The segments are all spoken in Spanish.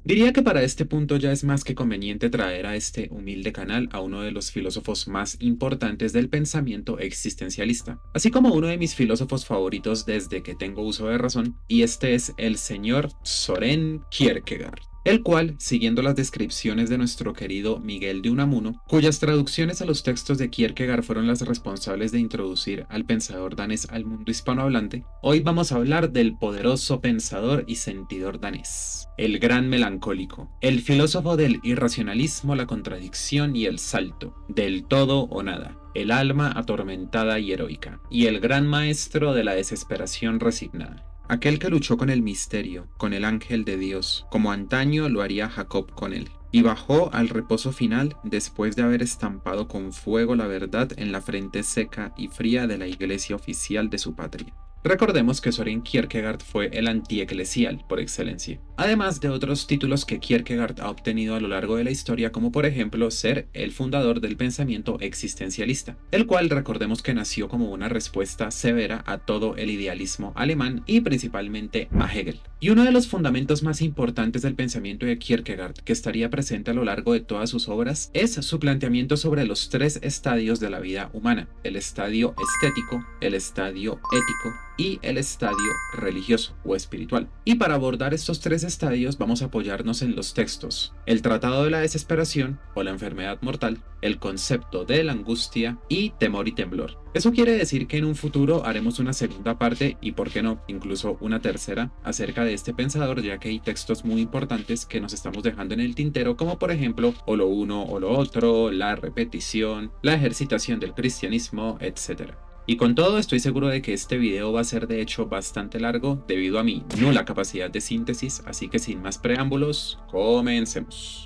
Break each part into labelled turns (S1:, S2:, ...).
S1: Diría que para este punto ya es más que conveniente traer a este humilde canal a uno de los filósofos más importantes del pensamiento existencialista, así como uno de mis filósofos favoritos desde que tengo uso de razón, y este es el señor Soren Kierkegaard, el cual, siguiendo las descripciones de nuestro querido Miguel de Unamuno, cuyas traducciones a los textos de Kierkegaard fueron las responsables de introducir al pensador danés al mundo hispanohablante, hoy vamos a hablar del poderoso pensador y sentidor danés, el gran melancólico, el filósofo del irracionalismo, la contradicción y el salto, del todo o nada, el alma atormentada y heroica, y el gran maestro de la desesperación resignada. Aquel que luchó con el misterio, con el ángel de Dios, como antaño lo haría Jacob con él, y bajó al reposo final después de haber estampado con fuego la verdad en la frente seca y fría de la iglesia oficial de su patria. Recordemos que Soren Kierkegaard fue el antieclesial por excelencia, además de otros títulos que Kierkegaard ha obtenido a lo largo de la historia, como por ejemplo ser el fundador del pensamiento existencialista, el cual recordemos que nació como una respuesta severa a todo el idealismo alemán y principalmente a Hegel. Y uno de los fundamentos más importantes del pensamiento de Kierkegaard, que estaría presente a lo largo de todas sus obras, es su planteamiento sobre los tres estadios de la vida humana: el estadio estético, el estadio ético y el estadio religioso o espiritual. Y para abordar estos tres estadios vamos a apoyarnos en los textos: el Tratado de la Desesperación o la Enfermedad Mortal, el concepto de la angustia y Temor y Temblor. Eso quiere decir que en un futuro haremos una segunda parte y, por qué no, incluso una tercera acerca de este pensador, ya que hay textos muy importantes que nos estamos dejando en el tintero, como por ejemplo o lo uno o lo otro, la repetición, la ejercitación del cristianismo, etc. Y con todo estoy seguro de que este video va a ser de hecho bastante largo debido a mi nula capacidad de síntesis, así que sin más preámbulos, comencemos.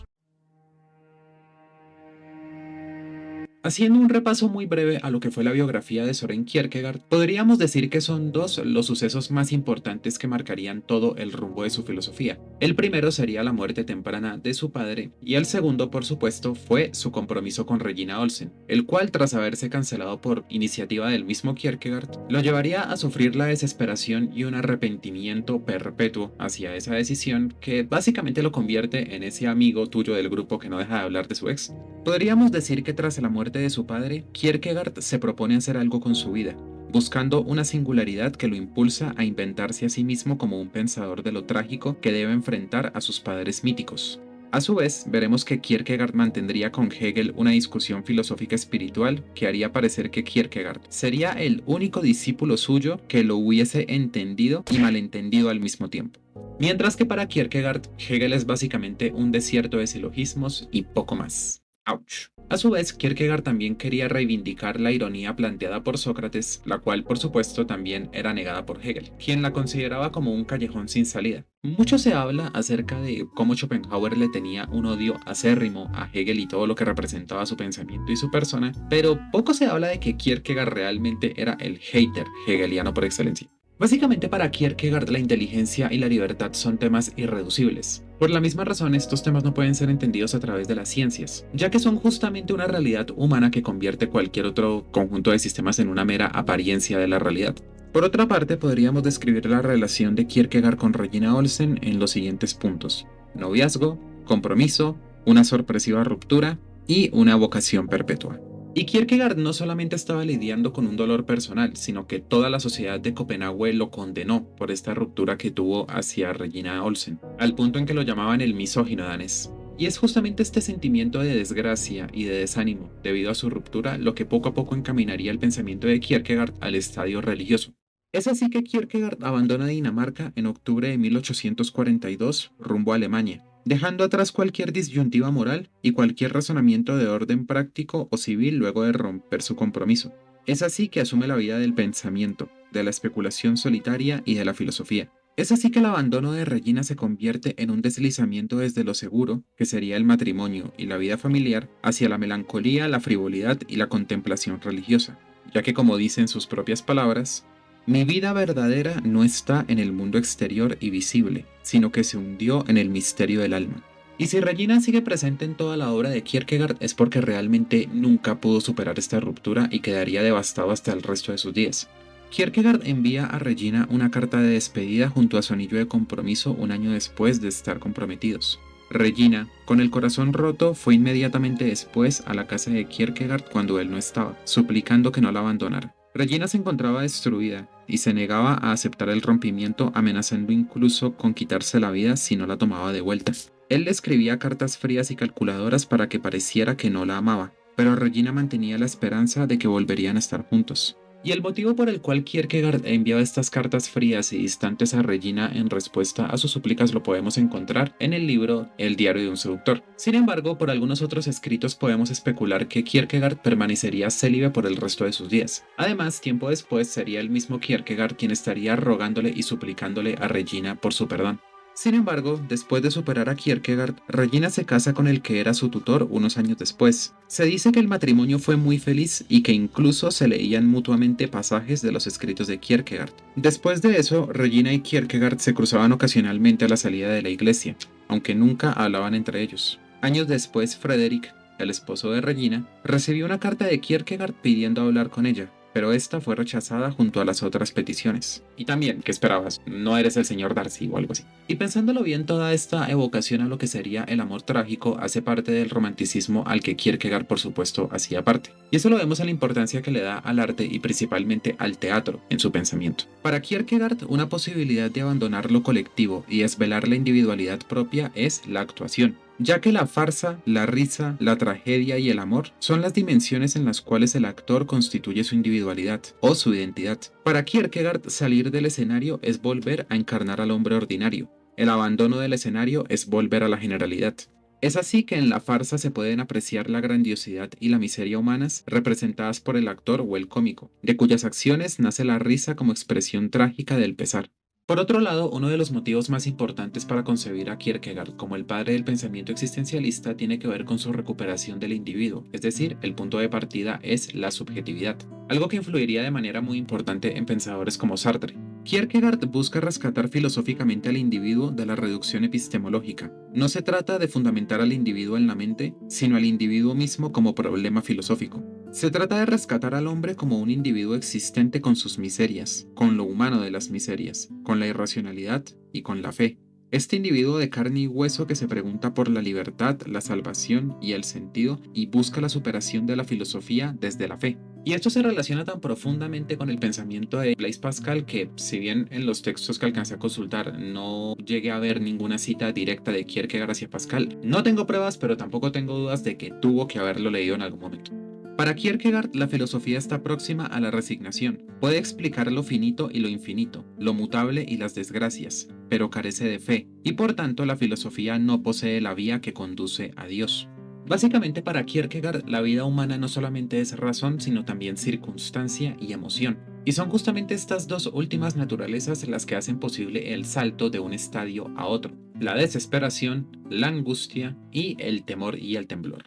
S1: Haciendo un repaso muy breve a lo que fue la biografía de Soren Kierkegaard, podríamos decir que son dos los sucesos más importantes que marcarían todo el rumbo de su filosofía. El primero sería la muerte temprana de su padre, y el segundo, por supuesto, fue su compromiso con Regina Olsen, el cual, tras haberse cancelado por iniciativa del mismo Kierkegaard, lo llevaría a sufrir la desesperación y un arrepentimiento perpetuo hacia esa decisión que básicamente lo convierte en ese amigo tuyo del grupo que no deja de hablar de su ex. Podríamos decir que tras la muerte de su padre, Kierkegaard se propone hacer algo con su vida, buscando una singularidad que lo impulsa a inventarse a sí mismo como un pensador de lo trágico que debe enfrentar a sus padres míticos. A su vez, veremos que Kierkegaard mantendría con Hegel una discusión filosófica espiritual que haría parecer que Kierkegaard sería el único discípulo suyo que lo hubiese entendido y malentendido al mismo tiempo. Mientras que para Kierkegaard, Hegel es básicamente un desierto de silogismos y poco más. Ouch. A su vez, Kierkegaard también quería reivindicar la ironía planteada por Sócrates, la cual por supuesto también era negada por Hegel, quien la consideraba como un callejón sin salida. Mucho se habla acerca de cómo Schopenhauer le tenía un odio acérrimo a Hegel y todo lo que representaba su pensamiento y su persona, pero poco se habla de que Kierkegaard realmente era el hater hegeliano por excelencia. Básicamente para Kierkegaard la inteligencia y la libertad son temas irreducibles. Por la misma razón, estos temas no pueden ser entendidos a través de las ciencias, ya que son justamente una realidad humana que convierte cualquier otro conjunto de sistemas en una mera apariencia de la realidad. Por otra parte, podríamos describir la relación de Kierkegaard con Regina Olsen en los siguientes puntos: noviazgo, compromiso, una sorpresiva ruptura y una vocación perpetua. Y Kierkegaard no solamente estaba lidiando con un dolor personal, sino que toda la sociedad de Copenhague lo condenó por esta ruptura que tuvo hacia Regina Olsen, al punto en que lo llamaban el misógino danés. Y es justamente este sentimiento de desgracia y de desánimo debido a su ruptura lo que poco a poco encaminaría el pensamiento de Kierkegaard al estadio religioso. Es así que Kierkegaard abandona Dinamarca en octubre de 1842 rumbo a Alemania, dejando atrás cualquier disyuntiva moral y cualquier razonamiento de orden práctico o civil luego de romper su compromiso. Es así que asume la vida del pensamiento, de la especulación solitaria y de la filosofía. Es así que el abandono de Regina se convierte en un deslizamiento desde lo seguro, que sería el matrimonio y la vida familiar, hacia la melancolía, la frivolidad y la contemplación religiosa, ya que, como dice en sus propias palabras, mi vida verdadera no está en el mundo exterior y visible, sino que se hundió en el misterio del alma. Y si Regina sigue presente en toda la obra de Kierkegaard es porque realmente nunca pudo superar esta ruptura y quedaría devastado hasta el resto de sus días. Kierkegaard envía a Regina una carta de despedida junto a su anillo de compromiso un año después de estar comprometidos. Regina, con el corazón roto, fue inmediatamente después a la casa de Kierkegaard cuando él no estaba, suplicando que no la abandonara. Regina se encontraba destruida y se negaba a aceptar el rompimiento, amenazando incluso con quitarse la vida si no la tomaba de vuelta. Él le escribía cartas frías y calculadoras para que pareciera que no la amaba, pero Regina mantenía la esperanza de que volverían a estar juntos. Y el motivo por el cual Kierkegaard enviaba estas cartas frías y distantes a Regina en respuesta a sus súplicas lo podemos encontrar en el libro El diario de un seductor. Sin embargo, por algunos otros escritos podemos especular que Kierkegaard permanecería célibe por el resto de sus días. Además, tiempo después sería el mismo Kierkegaard quien estaría rogándole y suplicándole a Regina por su perdón. Sin embargo, después de superar a Kierkegaard, Regina se casa con el que era su tutor unos años después. Se dice que el matrimonio fue muy feliz y que incluso se leían mutuamente pasajes de los escritos de Kierkegaard. Después de eso, Regina y Kierkegaard se cruzaban ocasionalmente a la salida de la iglesia, aunque nunca hablaban entre ellos. Años después, Frederick, el esposo de Regina, recibió una carta de Kierkegaard pidiendo hablar con ella, pero esta fue rechazada junto a las otras peticiones. Y también, ¿qué esperabas? No eres el señor Darcy o algo así. Y pensándolo bien, toda esta evocación a lo que sería el amor trágico hace parte del romanticismo al que Kierkegaard, por supuesto, hacía parte. Y eso lo vemos en la importancia que le da al arte y principalmente al teatro en su pensamiento. Para Kierkegaard, una posibilidad de abandonar lo colectivo y desvelar la individualidad propia es la actuación, ya que la farsa, la risa, la tragedia y el amor son las dimensiones en las cuales el actor constituye su individualidad o su identidad. Para Kierkegaard, salir del escenario es volver a encarnar al hombre ordinario. El abandono del escenario es volver a la generalidad. Es así que en la farsa se pueden apreciar la grandiosidad y la miseria humanas representadas por el actor o el cómico, de cuyas acciones nace la risa como expresión trágica del pesar. Por otro lado, uno de los motivos más importantes para concebir a Kierkegaard como el padre del pensamiento existencialista tiene que ver con su recuperación del individuo, es decir, el punto de partida es la subjetividad, algo que influiría de manera muy importante en pensadores como Sartre. Kierkegaard busca rescatar filosóficamente al individuo de la reducción epistemológica. No se trata de fundamentar al individuo en la mente, sino al individuo mismo como problema filosófico. Se trata de rescatar al hombre como un individuo existente con sus miserias, con lo humano de las miserias, con la irracionalidad y con la fe. Este individuo de carne y hueso que se pregunta por la libertad, la salvación y el sentido y busca la superación de la filosofía desde la fe. Y esto se relaciona tan profundamente con el pensamiento de Blaise Pascal que, si bien en los textos que alcancé a consultar no llegué a ver ninguna cita directa de Kierkegaard hacia Pascal, no tengo pruebas, pero tampoco tengo dudas de que tuvo que haberlo leído en algún momento. Para Kierkegaard, la filosofía está próxima a la resignación. Puede explicar lo finito y lo infinito, lo mutable y las desgracias, pero carece de fe, y por tanto la filosofía no posee la vía que conduce a Dios. Básicamente para Kierkegaard, la vida humana no solamente es razón, sino también circunstancia y emoción. Y son justamente estas dos últimas naturalezas las que hacen posible el salto de un estadio a otro, la desesperación, la angustia y el temor y el temblor.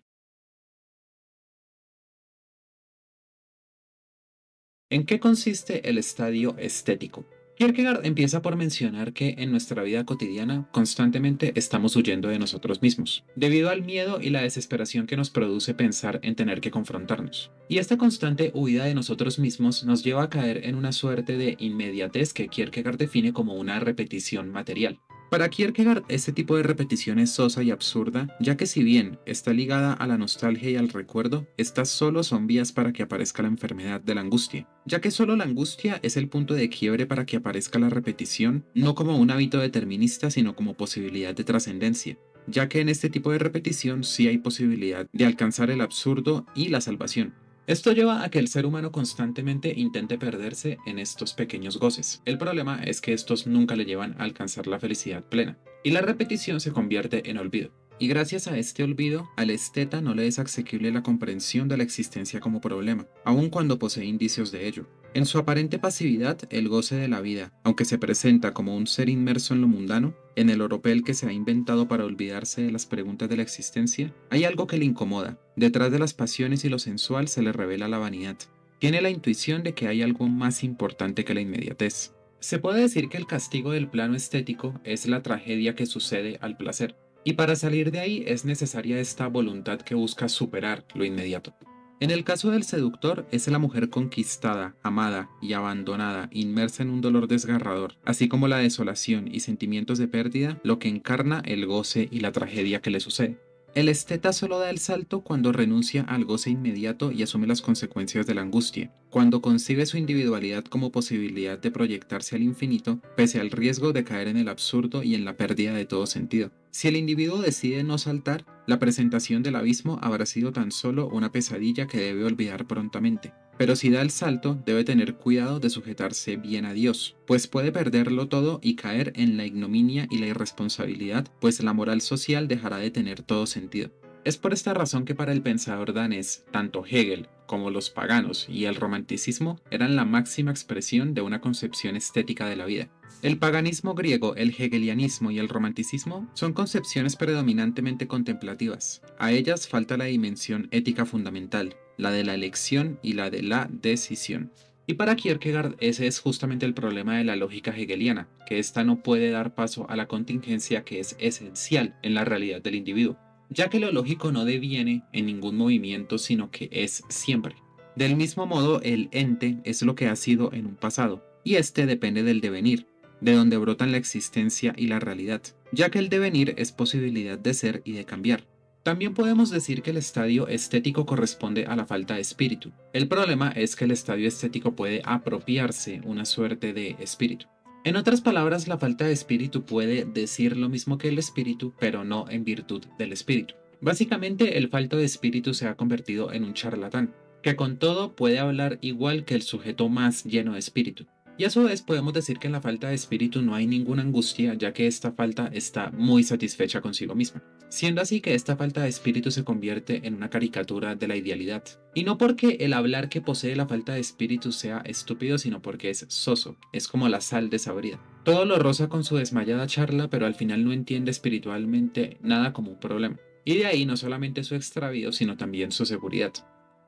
S1: ¿En qué consiste el estadio estético? Kierkegaard empieza por mencionar que en nuestra vida cotidiana constantemente estamos huyendo de nosotros mismos, debido al miedo y la desesperación que nos produce pensar en tener que confrontarnos. Y esta constante huida de nosotros mismos nos lleva a caer en una suerte de inmediatez que Kierkegaard define como una repetición material. Para Kierkegaard, este tipo de repetición es sosa y absurda, ya que si bien está ligada a la nostalgia y al recuerdo, estas solo son vías para que aparezca la enfermedad de la angustia, ya que solo la angustia es el punto de quiebre para que aparezca la repetición, no como un hábito determinista, sino como posibilidad de trascendencia, ya que en este tipo de repetición sí hay posibilidad de alcanzar el absurdo y la salvación. Esto lleva a que el ser humano constantemente intente perderse en estos pequeños goces. El problema es que estos nunca le llevan a alcanzar la felicidad plena, y la repetición se convierte en olvido. Y gracias a este olvido, al esteta no le es asequible la comprensión de la existencia como problema, aun cuando posee indicios de ello. En su aparente pasividad, el goce de la vida, aunque se presenta como un ser inmerso en lo mundano, en el oropel que se ha inventado para olvidarse de las preguntas de la existencia, hay algo que le incomoda. Detrás de las pasiones y lo sensual se le revela la vanidad. Tiene la intuición de que hay algo más importante que la inmediatez. Se puede decir que el castigo del plano estético es la tragedia que sucede al placer. Y para salir de ahí es necesaria esta voluntad que busca superar lo inmediato. En el caso del seductor, es la mujer conquistada, amada y abandonada, inmersa en un dolor desgarrador, así como la desolación y sentimientos de pérdida, lo que encarna el goce y la tragedia que le sucede. El esteta solo da el salto cuando renuncia al goce inmediato y asume las consecuencias de la angustia, cuando concibe su individualidad como posibilidad de proyectarse al infinito, pese al riesgo de caer en el absurdo y en la pérdida de todo sentido. Si el individuo decide no saltar, la presentación del abismo habrá sido tan solo una pesadilla que debe olvidar prontamente. Pero si da el salto, debe tener cuidado de sujetarse bien a Dios, pues puede perderlo todo y caer en la ignominia y la irresponsabilidad, pues la moral social dejará de tener todo sentido. Es por esta razón que para el pensador danés, tanto Hegel como los paganos y el romanticismo eran la máxima expresión de una concepción estética de la vida. El paganismo griego, el hegelianismo y el romanticismo son concepciones predominantemente contemplativas. A ellas falta la dimensión ética fundamental, la de la elección y la de la decisión. Y para Kierkegaard ese es justamente el problema de la lógica hegeliana, que ésta no puede dar paso a la contingencia que es esencial en la realidad del individuo, ya que lo lógico no deviene en ningún movimiento, sino que es siempre. Del mismo modo, el ente es lo que ha sido en un pasado, y este depende del devenir, de donde brotan la existencia y la realidad, ya que el devenir es posibilidad de ser y de cambiar. También podemos decir que el estadio estético corresponde a la falta de espíritu. El problema es que el estadio estético puede apropiarse una suerte de espíritu. En otras palabras, la falta de espíritu puede decir lo mismo que el espíritu, pero no en virtud del espíritu. Básicamente, el falto de espíritu se ha convertido en un charlatán, que con todo puede hablar igual que el sujeto más lleno de espíritu. Y a su vez podemos decir que en la falta de espíritu no hay ninguna angustia, ya que esta falta está muy satisfecha consigo misma, siendo así que esta falta de espíritu se convierte en una caricatura de la idealidad. Y no porque el hablar que posee la falta de espíritu sea estúpido, sino porque es soso, es como la sal desabrida. Todo lo roza con su desmayada charla, pero al final no entiende espiritualmente nada como un problema. Y de ahí no solamente su extravío, sino también su seguridad.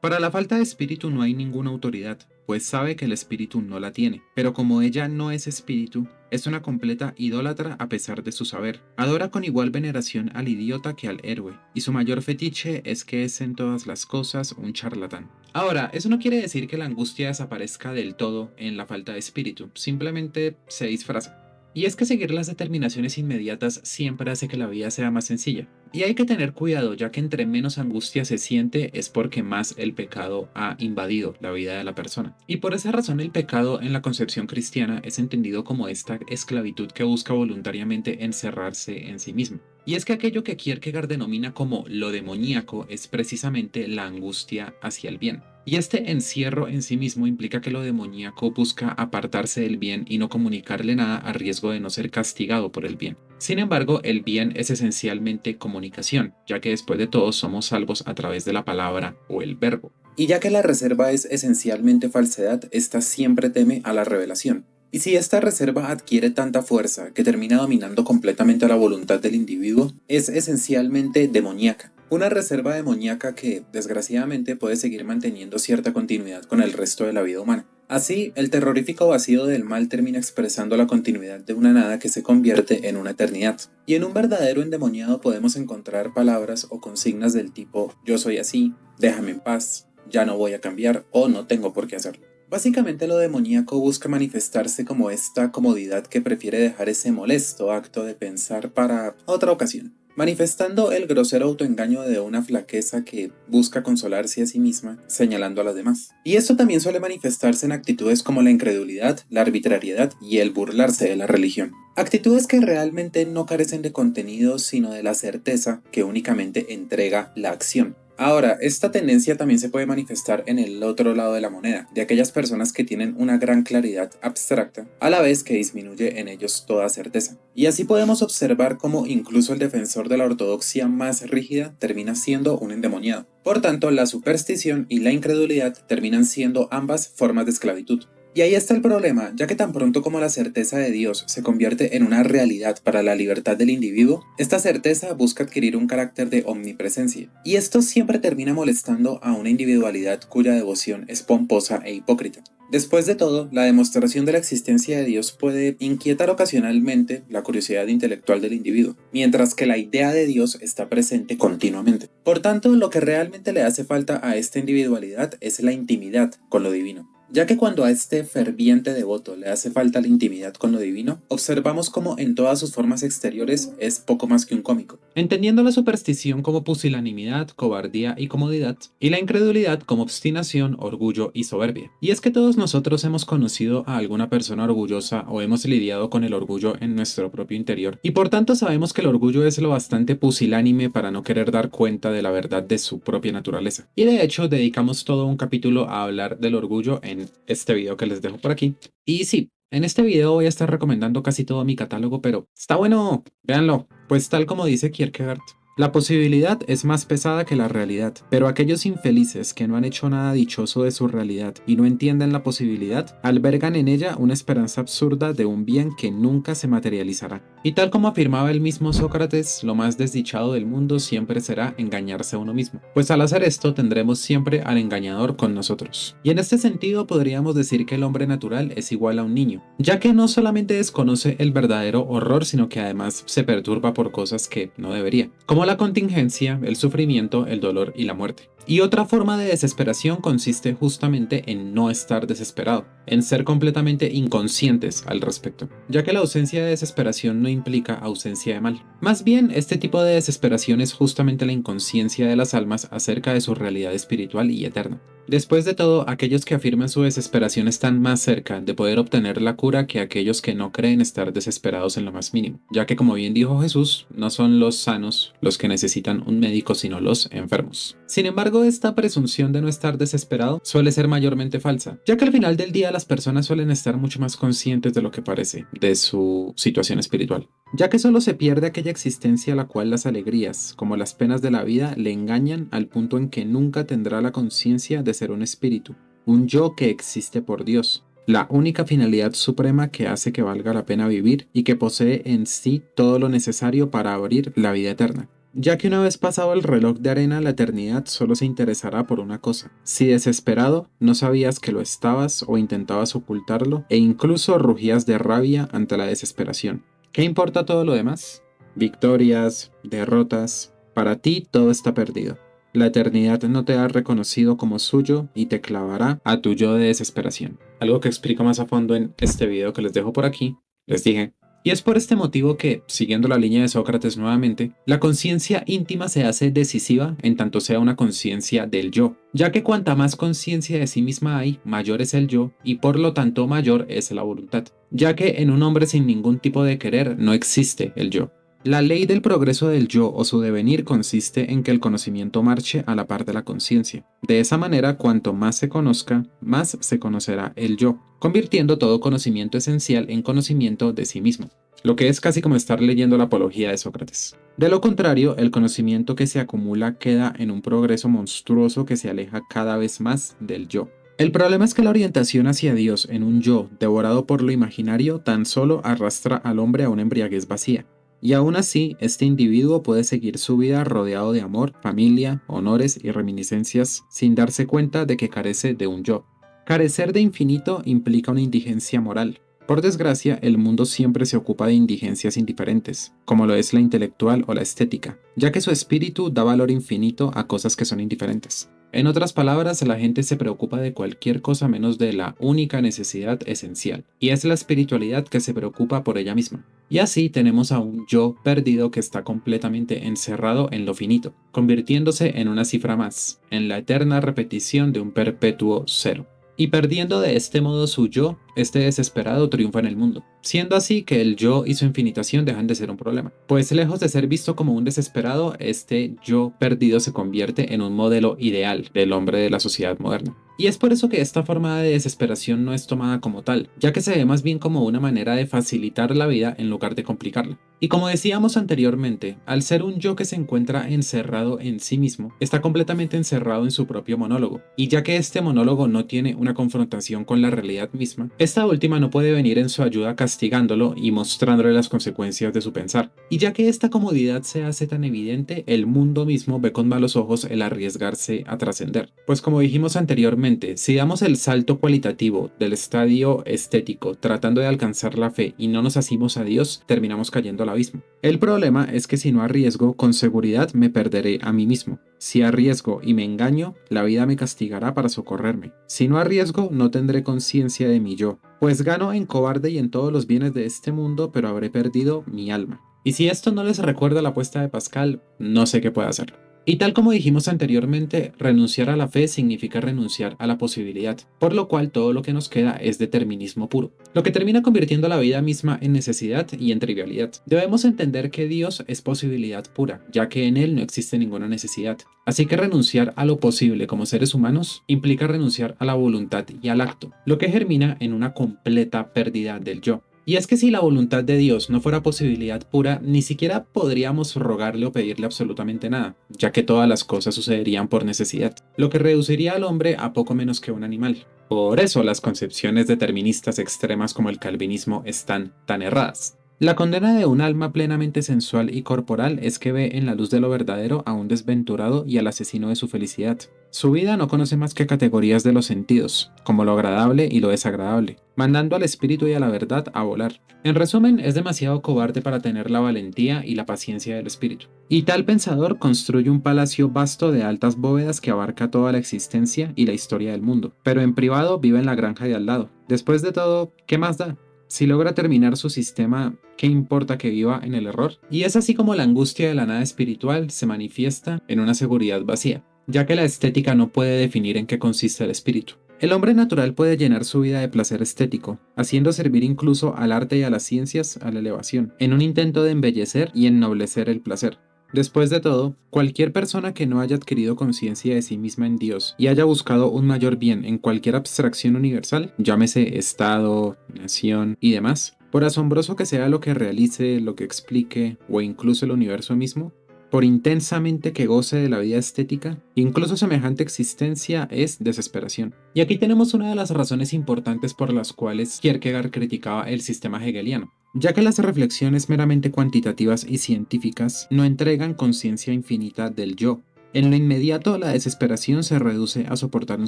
S1: Para la falta de espíritu no hay ninguna autoridad, pues sabe que el espíritu no la tiene, pero como ella no es espíritu, es una completa idólatra a pesar de su saber. Adora con igual veneración al idiota que al héroe, y su mayor fetiche es que es en todas las cosas un charlatán. Ahora, eso no quiere decir que la angustia desaparezca del todo en la falta de espíritu, simplemente se disfraza. Y es que seguir las determinaciones inmediatas siempre hace que la vida sea más sencilla. Y hay que tener cuidado, ya que entre menos angustia se siente es porque más el pecado ha invadido la vida de la persona. Y por esa razón el pecado en la concepción cristiana es entendido como esta esclavitud que busca voluntariamente encerrarse en sí mismo. Y es que aquello que Kierkegaard denomina como lo demoníaco es precisamente la angustia hacia el bien. Y este encierro en sí mismo implica que lo demoníaco busca apartarse del bien y no comunicarle nada a riesgo de no ser castigado por el bien. Sin embargo, el bien es esencialmente comunicación, ya que después de todo somos salvos a través de la palabra o el verbo. Y ya que la reserva es esencialmente falsedad, ésta siempre teme a la revelación. Y si esta reserva adquiere tanta fuerza que termina dominando completamente a la voluntad del individuo, es esencialmente demoníaca. Una reserva demoníaca que, desgraciadamente, puede seguir manteniendo cierta continuidad con el resto de la vida humana. Así, el terrorífico vacío del mal termina expresando la continuidad de una nada que se convierte en una eternidad. Y en un verdadero endemoniado podemos encontrar palabras o consignas del tipo yo soy así, déjame en paz, ya no voy a cambiar o no tengo por qué hacerlo. Básicamente lo demoníaco busca manifestarse como esta comodidad que prefiere dejar ese molesto acto de pensar para otra ocasión, manifestando el grosero autoengaño de una flaqueza que busca consolarse a sí misma, señalando a las demás. Y esto también suele manifestarse en actitudes como la incredulidad, la arbitrariedad y el burlarse de la religión. Actitudes que realmente no carecen de contenido, sino de la certeza que únicamente entrega la acción. Ahora, esta tendencia también se puede manifestar en el otro lado de la moneda, de aquellas personas que tienen una gran claridad abstracta, a la vez que disminuye en ellos toda certeza. Y así podemos observar cómo incluso el defensor de la ortodoxia más rígida termina siendo un endemoniado. Por tanto, la superstición y la incredulidad terminan siendo ambas formas de esclavitud. Y ahí está el problema, ya que tan pronto como la certeza de Dios se convierte en una realidad para la libertad del individuo, esta certeza busca adquirir un carácter de omnipresencia. Y esto siempre termina molestando a una individualidad cuya devoción es pomposa e hipócrita. Después de todo, la demostración de la existencia de Dios puede inquietar ocasionalmente la curiosidad intelectual del individuo, mientras que la idea de Dios está presente continuamente. Por tanto, lo que realmente le hace falta a esta individualidad es la intimidad con lo divino. Ya que cuando a este ferviente devoto le hace falta la intimidad con lo divino, observamos como en todas sus formas exteriores es poco más que un cómico. Entendiendo la superstición como pusilanimidad, cobardía y comodidad, y la incredulidad como obstinación, orgullo y soberbia. Y es que todos nosotros hemos conocido a alguna persona orgullosa o hemos lidiado con el orgullo en nuestro propio interior, y por tanto sabemos que el orgullo es lo bastante pusilánime para no querer dar cuenta de la verdad de su propia naturaleza. Y de hecho dedicamos todo un capítulo a hablar del orgullo en este video que les dejo por aquí. Y sí, en este video voy a estar recomendando casi todo mi catálogo, pero está bueno, véanlo. Pues tal como dice Kierkegaard, la posibilidad es más pesada que la realidad, pero aquellos infelices que no han hecho nada dichoso de su realidad y no entienden la posibilidad, albergan en ella una esperanza absurda de un bien que nunca se materializará. Y tal como afirmaba el mismo Sócrates, lo más desdichado del mundo siempre será engañarse a uno mismo, pues al hacer esto tendremos siempre al engañador con nosotros. Y en este sentido podríamos decir que el hombre natural es igual a un niño, ya que no solamente desconoce el verdadero horror, sino que además se perturba por cosas que no debería, como la contingencia, el sufrimiento, el dolor y la muerte. Y otra forma de desesperación consiste justamente en no estar desesperado, en ser completamente inconscientes al respecto, ya que la ausencia de desesperación no implica ausencia de mal. Más bien, este tipo de desesperación es justamente la inconsciencia de las almas acerca de su realidad espiritual y eterna. Después de todo, aquellos que afirman su desesperación están más cerca de poder obtener la cura que aquellos que no creen estar desesperados en lo más mínimo, ya que como bien dijo Jesús, no son los sanos los que necesitan un médico, sino los enfermos. Sin embargo, esta presunción de no estar desesperado suele ser mayormente falsa, ya que al final del día las personas suelen estar mucho más conscientes de lo que parece, de su situación espiritual, ya que solo se pierde aquella existencia a la cual las alegrías, como las penas de la vida, le engañan al punto en que nunca tendrá la conciencia de ser un espíritu, un yo que existe por Dios, la única finalidad suprema que hace que valga la pena vivir y que posee en sí todo lo necesario para abrir la vida eterna. Ya que una vez pasado el reloj de arena, la eternidad solo se interesará por una cosa. Si desesperado, no sabías que lo estabas o intentabas ocultarlo, e incluso rugías de rabia ante la desesperación. ¿Qué importa todo lo demás? Victorias, derrotas, para ti todo está perdido. La eternidad no te ha reconocido como suyo y te clavará a tu yo de desesperación. Algo que explico más a fondo en este video que les dejo por aquí. Les dije. Y es por este motivo que, siguiendo la línea de Sócrates nuevamente, la conciencia íntima se hace decisiva en tanto sea una conciencia del yo, ya que cuanta más conciencia de sí misma hay, mayor es el yo y por lo tanto mayor es la voluntad, ya que en un hombre sin ningún tipo de querer no existe el yo. La ley del progreso del yo o su devenir consiste en que el conocimiento marche a la par de la conciencia. De esa manera, cuanto más se conozca, más se conocerá el yo, convirtiendo todo conocimiento esencial en conocimiento de sí mismo, lo que es casi como estar leyendo la apología de Sócrates. De lo contrario, el conocimiento que se acumula queda en un progreso monstruoso que se aleja cada vez más del yo. El problema es que la orientación hacia Dios en un yo devorado por lo imaginario tan solo arrastra al hombre a una embriaguez vacía. Y aún así, este individuo puede seguir su vida rodeado de amor, familia, honores y reminiscencias sin darse cuenta de que carece de un yo. Carecer de infinito implica una indigencia moral. Por desgracia, el mundo siempre se ocupa de indigencias indiferentes, como lo es la intelectual o la estética, ya que su espíritu da valor infinito a cosas que son indiferentes. En otras palabras, la gente se preocupa de cualquier cosa menos de la única necesidad esencial, y es la espiritualidad que se preocupa por ella misma. Y así tenemos a un yo perdido que está completamente encerrado en lo finito, convirtiéndose en una cifra más, en la eterna repetición de un perpetuo cero. Y perdiendo de este modo su yo, este desesperado triunfa en el mundo, siendo así que el yo y su infinitación dejan de ser un problema, pues lejos de ser visto como un desesperado, este yo perdido se convierte en un modelo ideal del hombre de la sociedad moderna. Y es por eso que esta forma de desesperación no es tomada como tal, ya que se ve más bien como una manera de facilitar la vida en lugar de complicarla. Y como decíamos anteriormente, al ser un yo que se encuentra encerrado en sí mismo, está completamente encerrado en su propio monólogo, y ya que este monólogo no tiene una confrontación con la realidad misma, esta última no puede venir en su ayuda castigándolo y mostrándole las consecuencias de su pensar. Y ya que esta comodidad se hace tan evidente, el mundo mismo ve con malos ojos el arriesgarse a trascender, pues como dijimos anteriormente, Básicamente, si damos el salto cualitativo del estadio estético tratando de alcanzar la fe y no nos asimos a Dios, terminamos cayendo al abismo. El problema es que si no arriesgo, con seguridad me perderé a mí mismo. Si arriesgo y me engaño, la vida me castigará para socorrerme. Si no arriesgo, no tendré conciencia de mi yo, pues gano en cobarde y en todos los bienes de este mundo, pero habré perdido mi alma. Y si esto no les recuerda la apuesta de Pascal, no sé qué puede hacer. Y tal como dijimos anteriormente, renunciar a la fe significa renunciar a la posibilidad, por lo cual todo lo que nos queda es determinismo puro, lo que termina convirtiendo la vida misma en necesidad y en trivialidad. Debemos entender que Dios es posibilidad pura, ya que en Él no existe ninguna necesidad. Así que renunciar a lo posible como seres humanos implica renunciar a la voluntad y al acto, lo que germina en una completa pérdida del yo. Y es que si la voluntad de Dios no fuera posibilidad pura, ni siquiera podríamos rogarle o pedirle absolutamente nada, ya que todas las cosas sucederían por necesidad, lo que reduciría al hombre a poco menos que un animal. Por eso las concepciones deterministas extremas como el calvinismo están tan erradas. La condena de un alma plenamente sensual y corporal es que ve en la luz de lo verdadero a un desventurado y al asesino de su felicidad. Su vida no conoce más que categorías de los sentidos, como lo agradable y lo desagradable, mandando al espíritu y a la verdad a volar. En resumen, es demasiado cobarde para tener la valentía y la paciencia del espíritu. Y tal pensador construye un palacio vasto de altas bóvedas que abarca toda la existencia y la historia del mundo, pero en privado vive en la granja de al lado. Después de todo, ¿qué más da? Si logra terminar su sistema, ¿qué importa que viva en el error? Y es así como la angustia de la nada espiritual se manifiesta en una seguridad vacía, ya que la estética no puede definir en qué consiste el espíritu. El hombre natural puede llenar su vida de placer estético, haciendo servir incluso al arte y a las ciencias a la elevación, en un intento de embellecer y ennoblecer el placer. Después de todo, cualquier persona que no haya adquirido conciencia de sí misma en Dios y haya buscado un mayor bien en cualquier abstracción universal, llámese Estado, nación y demás, por asombroso que sea lo que realice, lo que explique o incluso el universo mismo, por intensamente que goce de la vida estética, incluso semejante existencia es desesperación. Y aquí tenemos una de las razones importantes por las cuales Kierkegaard criticaba el sistema hegeliano, ya que las reflexiones meramente cuantitativas y científicas no entregan conciencia infinita del yo. En lo inmediato, la desesperación se reduce a soportar un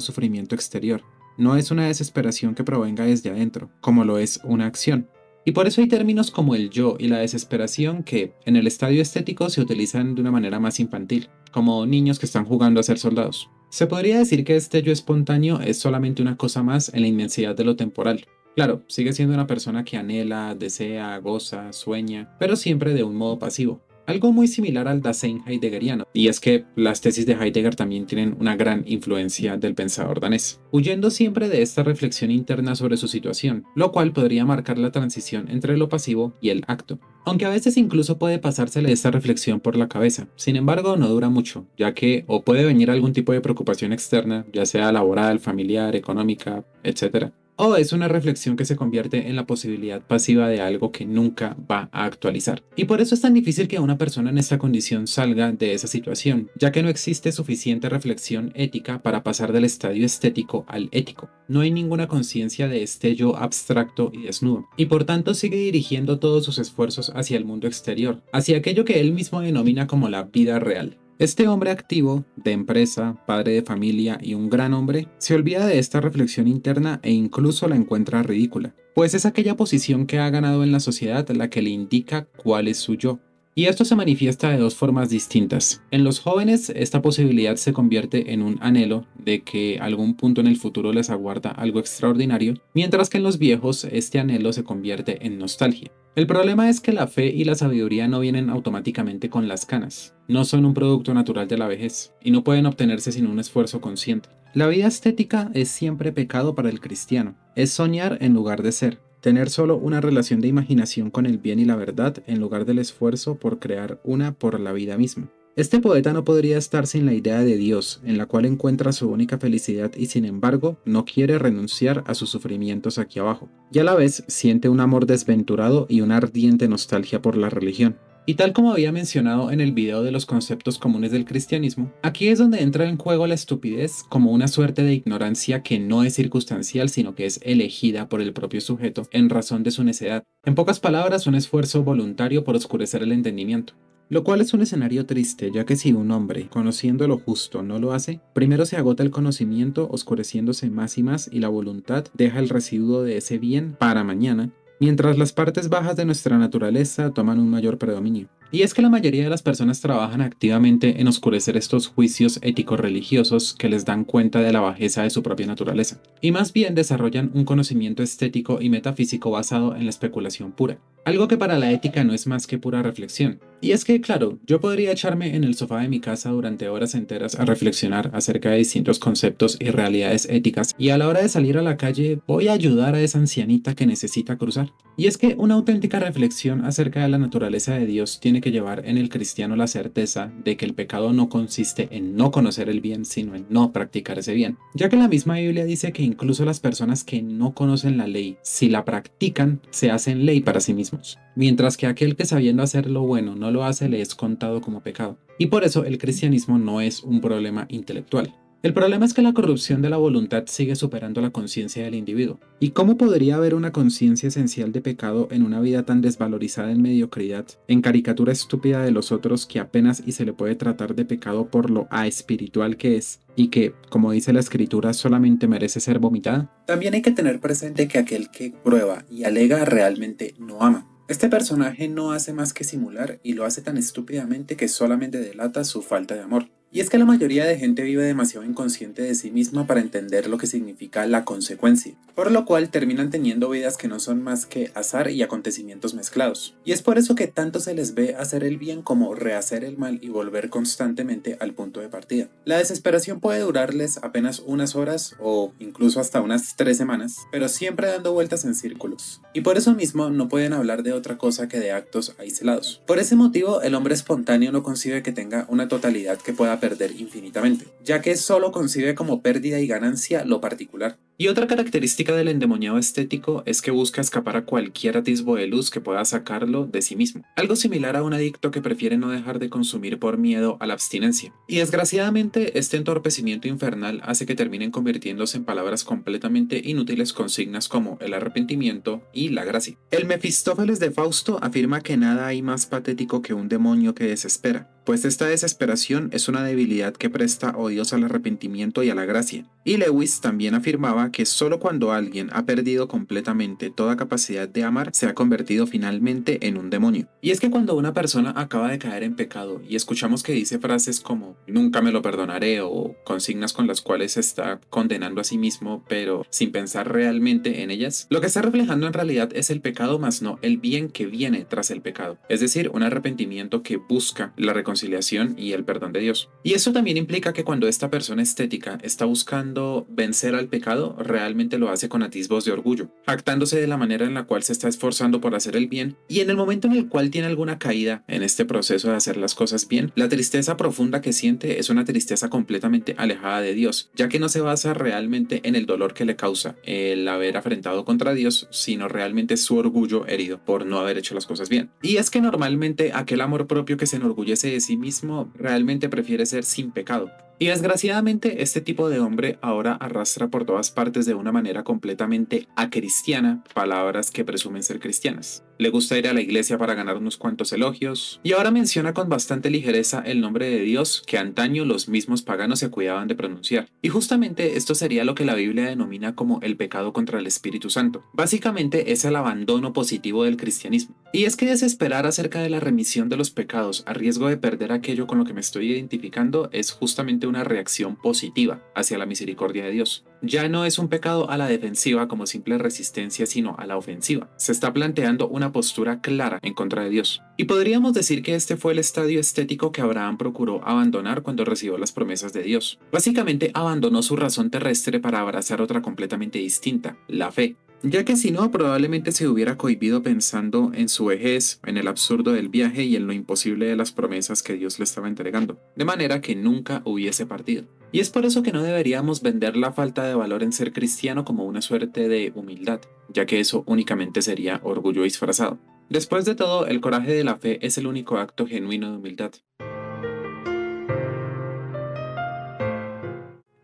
S1: sufrimiento exterior. No es una desesperación que provenga desde adentro, como lo es una acción. Y por eso hay términos como el yo y la desesperación que, en el estadio estético, se utilizan de una manera más infantil, como niños que están jugando a ser soldados. Se podría decir que este yo espontáneo es solamente una cosa más en la inmensidad de lo temporal. Claro, sigue siendo una persona que anhela, desea, goza, sueña, pero siempre de un modo pasivo. Algo muy similar al Dasein heideggeriano, y es que las tesis de Heidegger también tienen una gran influencia del pensador danés, huyendo siempre de esta reflexión interna sobre su situación, lo cual podría marcar la transición entre lo pasivo y el acto. Aunque a veces incluso puede pasársele esta reflexión por la cabeza, sin embargo no dura mucho, ya que o puede venir algún tipo de preocupación externa, ya sea laboral, familiar, económica, etc. O es una reflexión que se convierte en la posibilidad pasiva de algo que nunca va a actualizar. Y por eso es tan difícil que una persona en esta condición salga de esa situación, ya que no existe suficiente reflexión ética para pasar del estadio estético al ético. No hay ninguna conciencia de este yo abstracto y desnudo, y por tanto sigue dirigiendo todos sus esfuerzos hacia el mundo exterior, hacia aquello que él mismo denomina como la vida real. Este hombre activo, de empresa, padre de familia y un gran hombre, se olvida de esta reflexión interna e incluso la encuentra ridícula, pues es aquella posición que ha ganado en la sociedad la que le indica cuál es su yo. Y esto se manifiesta de dos formas distintas. En los jóvenes, esta posibilidad se convierte en un anhelo de que algún punto en el futuro les aguarda algo extraordinario, mientras que en los viejos, este anhelo se convierte en nostalgia. El problema es que la fe y la sabiduría no vienen automáticamente con las canas, no son un producto natural de la vejez, y no pueden obtenerse sin un esfuerzo consciente. La vida estética es siempre pecado para el cristiano, es soñar en lugar de ser, tener solo una relación de imaginación con el bien y la verdad en lugar del esfuerzo por crear una por la vida misma. Este poeta no podría estar sin la idea de Dios, en la cual encuentra su única felicidad y sin embargo no quiere renunciar a sus sufrimientos aquí abajo, y a la vez siente un amor desventurado y una ardiente nostalgia por la religión. Y tal como había mencionado en el video de los conceptos comunes del cristianismo, aquí es donde entra en juego la estupidez como una suerte de ignorancia que no es circunstancial sino que es elegida por el propio sujeto en razón de su necedad. En pocas palabras, un esfuerzo voluntario por oscurecer el entendimiento. Lo cual es un escenario triste, ya que si un hombre, conociendo lo justo, no lo hace, primero se agota el conocimiento, oscureciéndose más y más, y la voluntad deja el residuo de ese bien para mañana, mientras las partes bajas de nuestra naturaleza toman un mayor predominio. Y es que la mayoría de las personas trabajan activamente en oscurecer estos juicios ético-religiosos que les dan cuenta de la bajeza de su propia naturaleza, y más bien desarrollan un conocimiento estético y metafísico basado en la especulación pura, algo que para la ética no es más que pura reflexión. Y es que, claro, yo podría echarme en el sofá de mi casa durante horas enteras a reflexionar acerca de distintos conceptos y realidades éticas, y a la hora de salir a la calle voy a ayudar a esa ancianita que necesita cruzar. Y es que una auténtica reflexión acerca de la naturaleza de Dios tiene que llevar en el cristiano la certeza de que el pecado no consiste en no conocer el bien, sino en no practicar ese bien, ya que la misma Biblia dice que incluso las personas que no conocen la ley, si la practican, se hacen ley para sí mismos, mientras que aquel que sabiendo hacer lo bueno no lo hace le es contado como pecado. Y por eso el cristianismo no es un problema intelectual. El problema es que la corrupción de la voluntad sigue superando la conciencia del individuo. ¿Y cómo podría haber una conciencia esencial de pecado en una vida tan desvalorizada en mediocridad, en caricatura estúpida de los otros que apenas y se le puede tratar de pecado por lo espiritual que es, y que, como dice la escritura, solamente merece ser vomitada? También hay que tener presente que aquel que prueba y alega realmente no ama. Este personaje no hace más que simular y lo hace tan estúpidamente que solamente delata su falta de amor. Y es que la mayoría de gente vive demasiado inconsciente de sí misma para entender lo que significa la consecuencia, por lo cual terminan teniendo vidas que no son más que azar y acontecimientos mezclados. Y es por eso que tanto se les ve hacer el bien como rehacer el mal y volver constantemente al punto de partida. La desesperación puede durarles apenas unas horas o incluso hasta unas 3 semanas, pero siempre dando vueltas en círculos. Y por eso mismo no pueden hablar de otra cosa que de actos aislados. Por ese motivo, el hombre espontáneo no concibe que tenga una totalidad que pueda perder infinitamente, ya que solo concibe como pérdida y ganancia lo particular. Y otra característica del endemoniado estético es que busca escapar a cualquier atisbo de luz que pueda sacarlo de sí mismo, algo similar a un adicto que prefiere no dejar de consumir por miedo a la abstinencia. Y desgraciadamente, este entorpecimiento infernal hace que terminen convirtiéndose en palabras completamente inútiles consignas como el arrepentimiento y la gracia. El Mefistófeles de Fausto afirma que nada hay más patético que un demonio que desespera, pues esta desesperación es una debilidad que presta oídos al arrepentimiento y a la gracia. Y Lewis también afirmaba que solo cuando alguien ha perdido completamente toda capacidad de amar se ha convertido finalmente en un demonio. Y es que cuando una persona acaba de caer en pecado y escuchamos que dice frases como nunca me lo perdonaré o consignas con las cuales se está condenando a sí mismo pero sin pensar realmente en ellas, lo que está reflejando en realidad es el pecado más no el bien que viene tras el pecado, es decir, un arrepentimiento que busca la reconciliación y el perdón de Dios. Y eso también implica que cuando esta persona estética está buscando vencer al pecado, realmente lo hace con atisbos de orgullo, jactándose de la manera en la cual se está esforzando por hacer el bien, y en el momento en el cual tiene alguna caída en este proceso de hacer las cosas bien, la tristeza profunda que siente es una tristeza completamente alejada de Dios, ya que no se basa realmente en el dolor que le causa el haber afrentado contra Dios, sino realmente su orgullo herido por no haber hecho las cosas bien. Y es que normalmente aquel amor propio que se enorgullece de sí mismo realmente prefiere ser sin pecado. Y desgraciadamente este tipo de hombre ahora arrastra por todas partes de una manera completamente acristiana palabras que presumen ser cristianas. Le gusta ir a la iglesia para ganar unos cuantos elogios, y ahora menciona con bastante ligereza el nombre de Dios que antaño los mismos paganos se cuidaban de pronunciar. Y justamente esto sería lo que la Biblia denomina como el pecado contra el Espíritu Santo. Básicamente es el abandono positivo del cristianismo. Y es que desesperar acerca de la remisión de los pecados a riesgo de perder aquello con lo que me estoy identificando es justamente una reacción positiva hacia la misericordia de Dios. Ya no es un pecado a la defensiva como simple resistencia, sino a la ofensiva. Se está planteando una postura clara en contra de Dios. Y podríamos decir que este fue el estadio estético que Abraham procuró abandonar cuando recibió las promesas de Dios. Básicamente abandonó su razón terrestre para abrazar otra completamente distinta, la fe, ya que si no, probablemente se hubiera cohibido pensando en su vejez, en el absurdo del viaje y en lo imposible de las promesas que Dios le estaba entregando, de manera que nunca hubiese partido. Y es por eso que no deberíamos vender la falta de valor en ser cristiano como una suerte de humildad, ya que eso únicamente sería orgullo disfrazado. Después de todo, el coraje de la fe es el único acto genuino de humildad.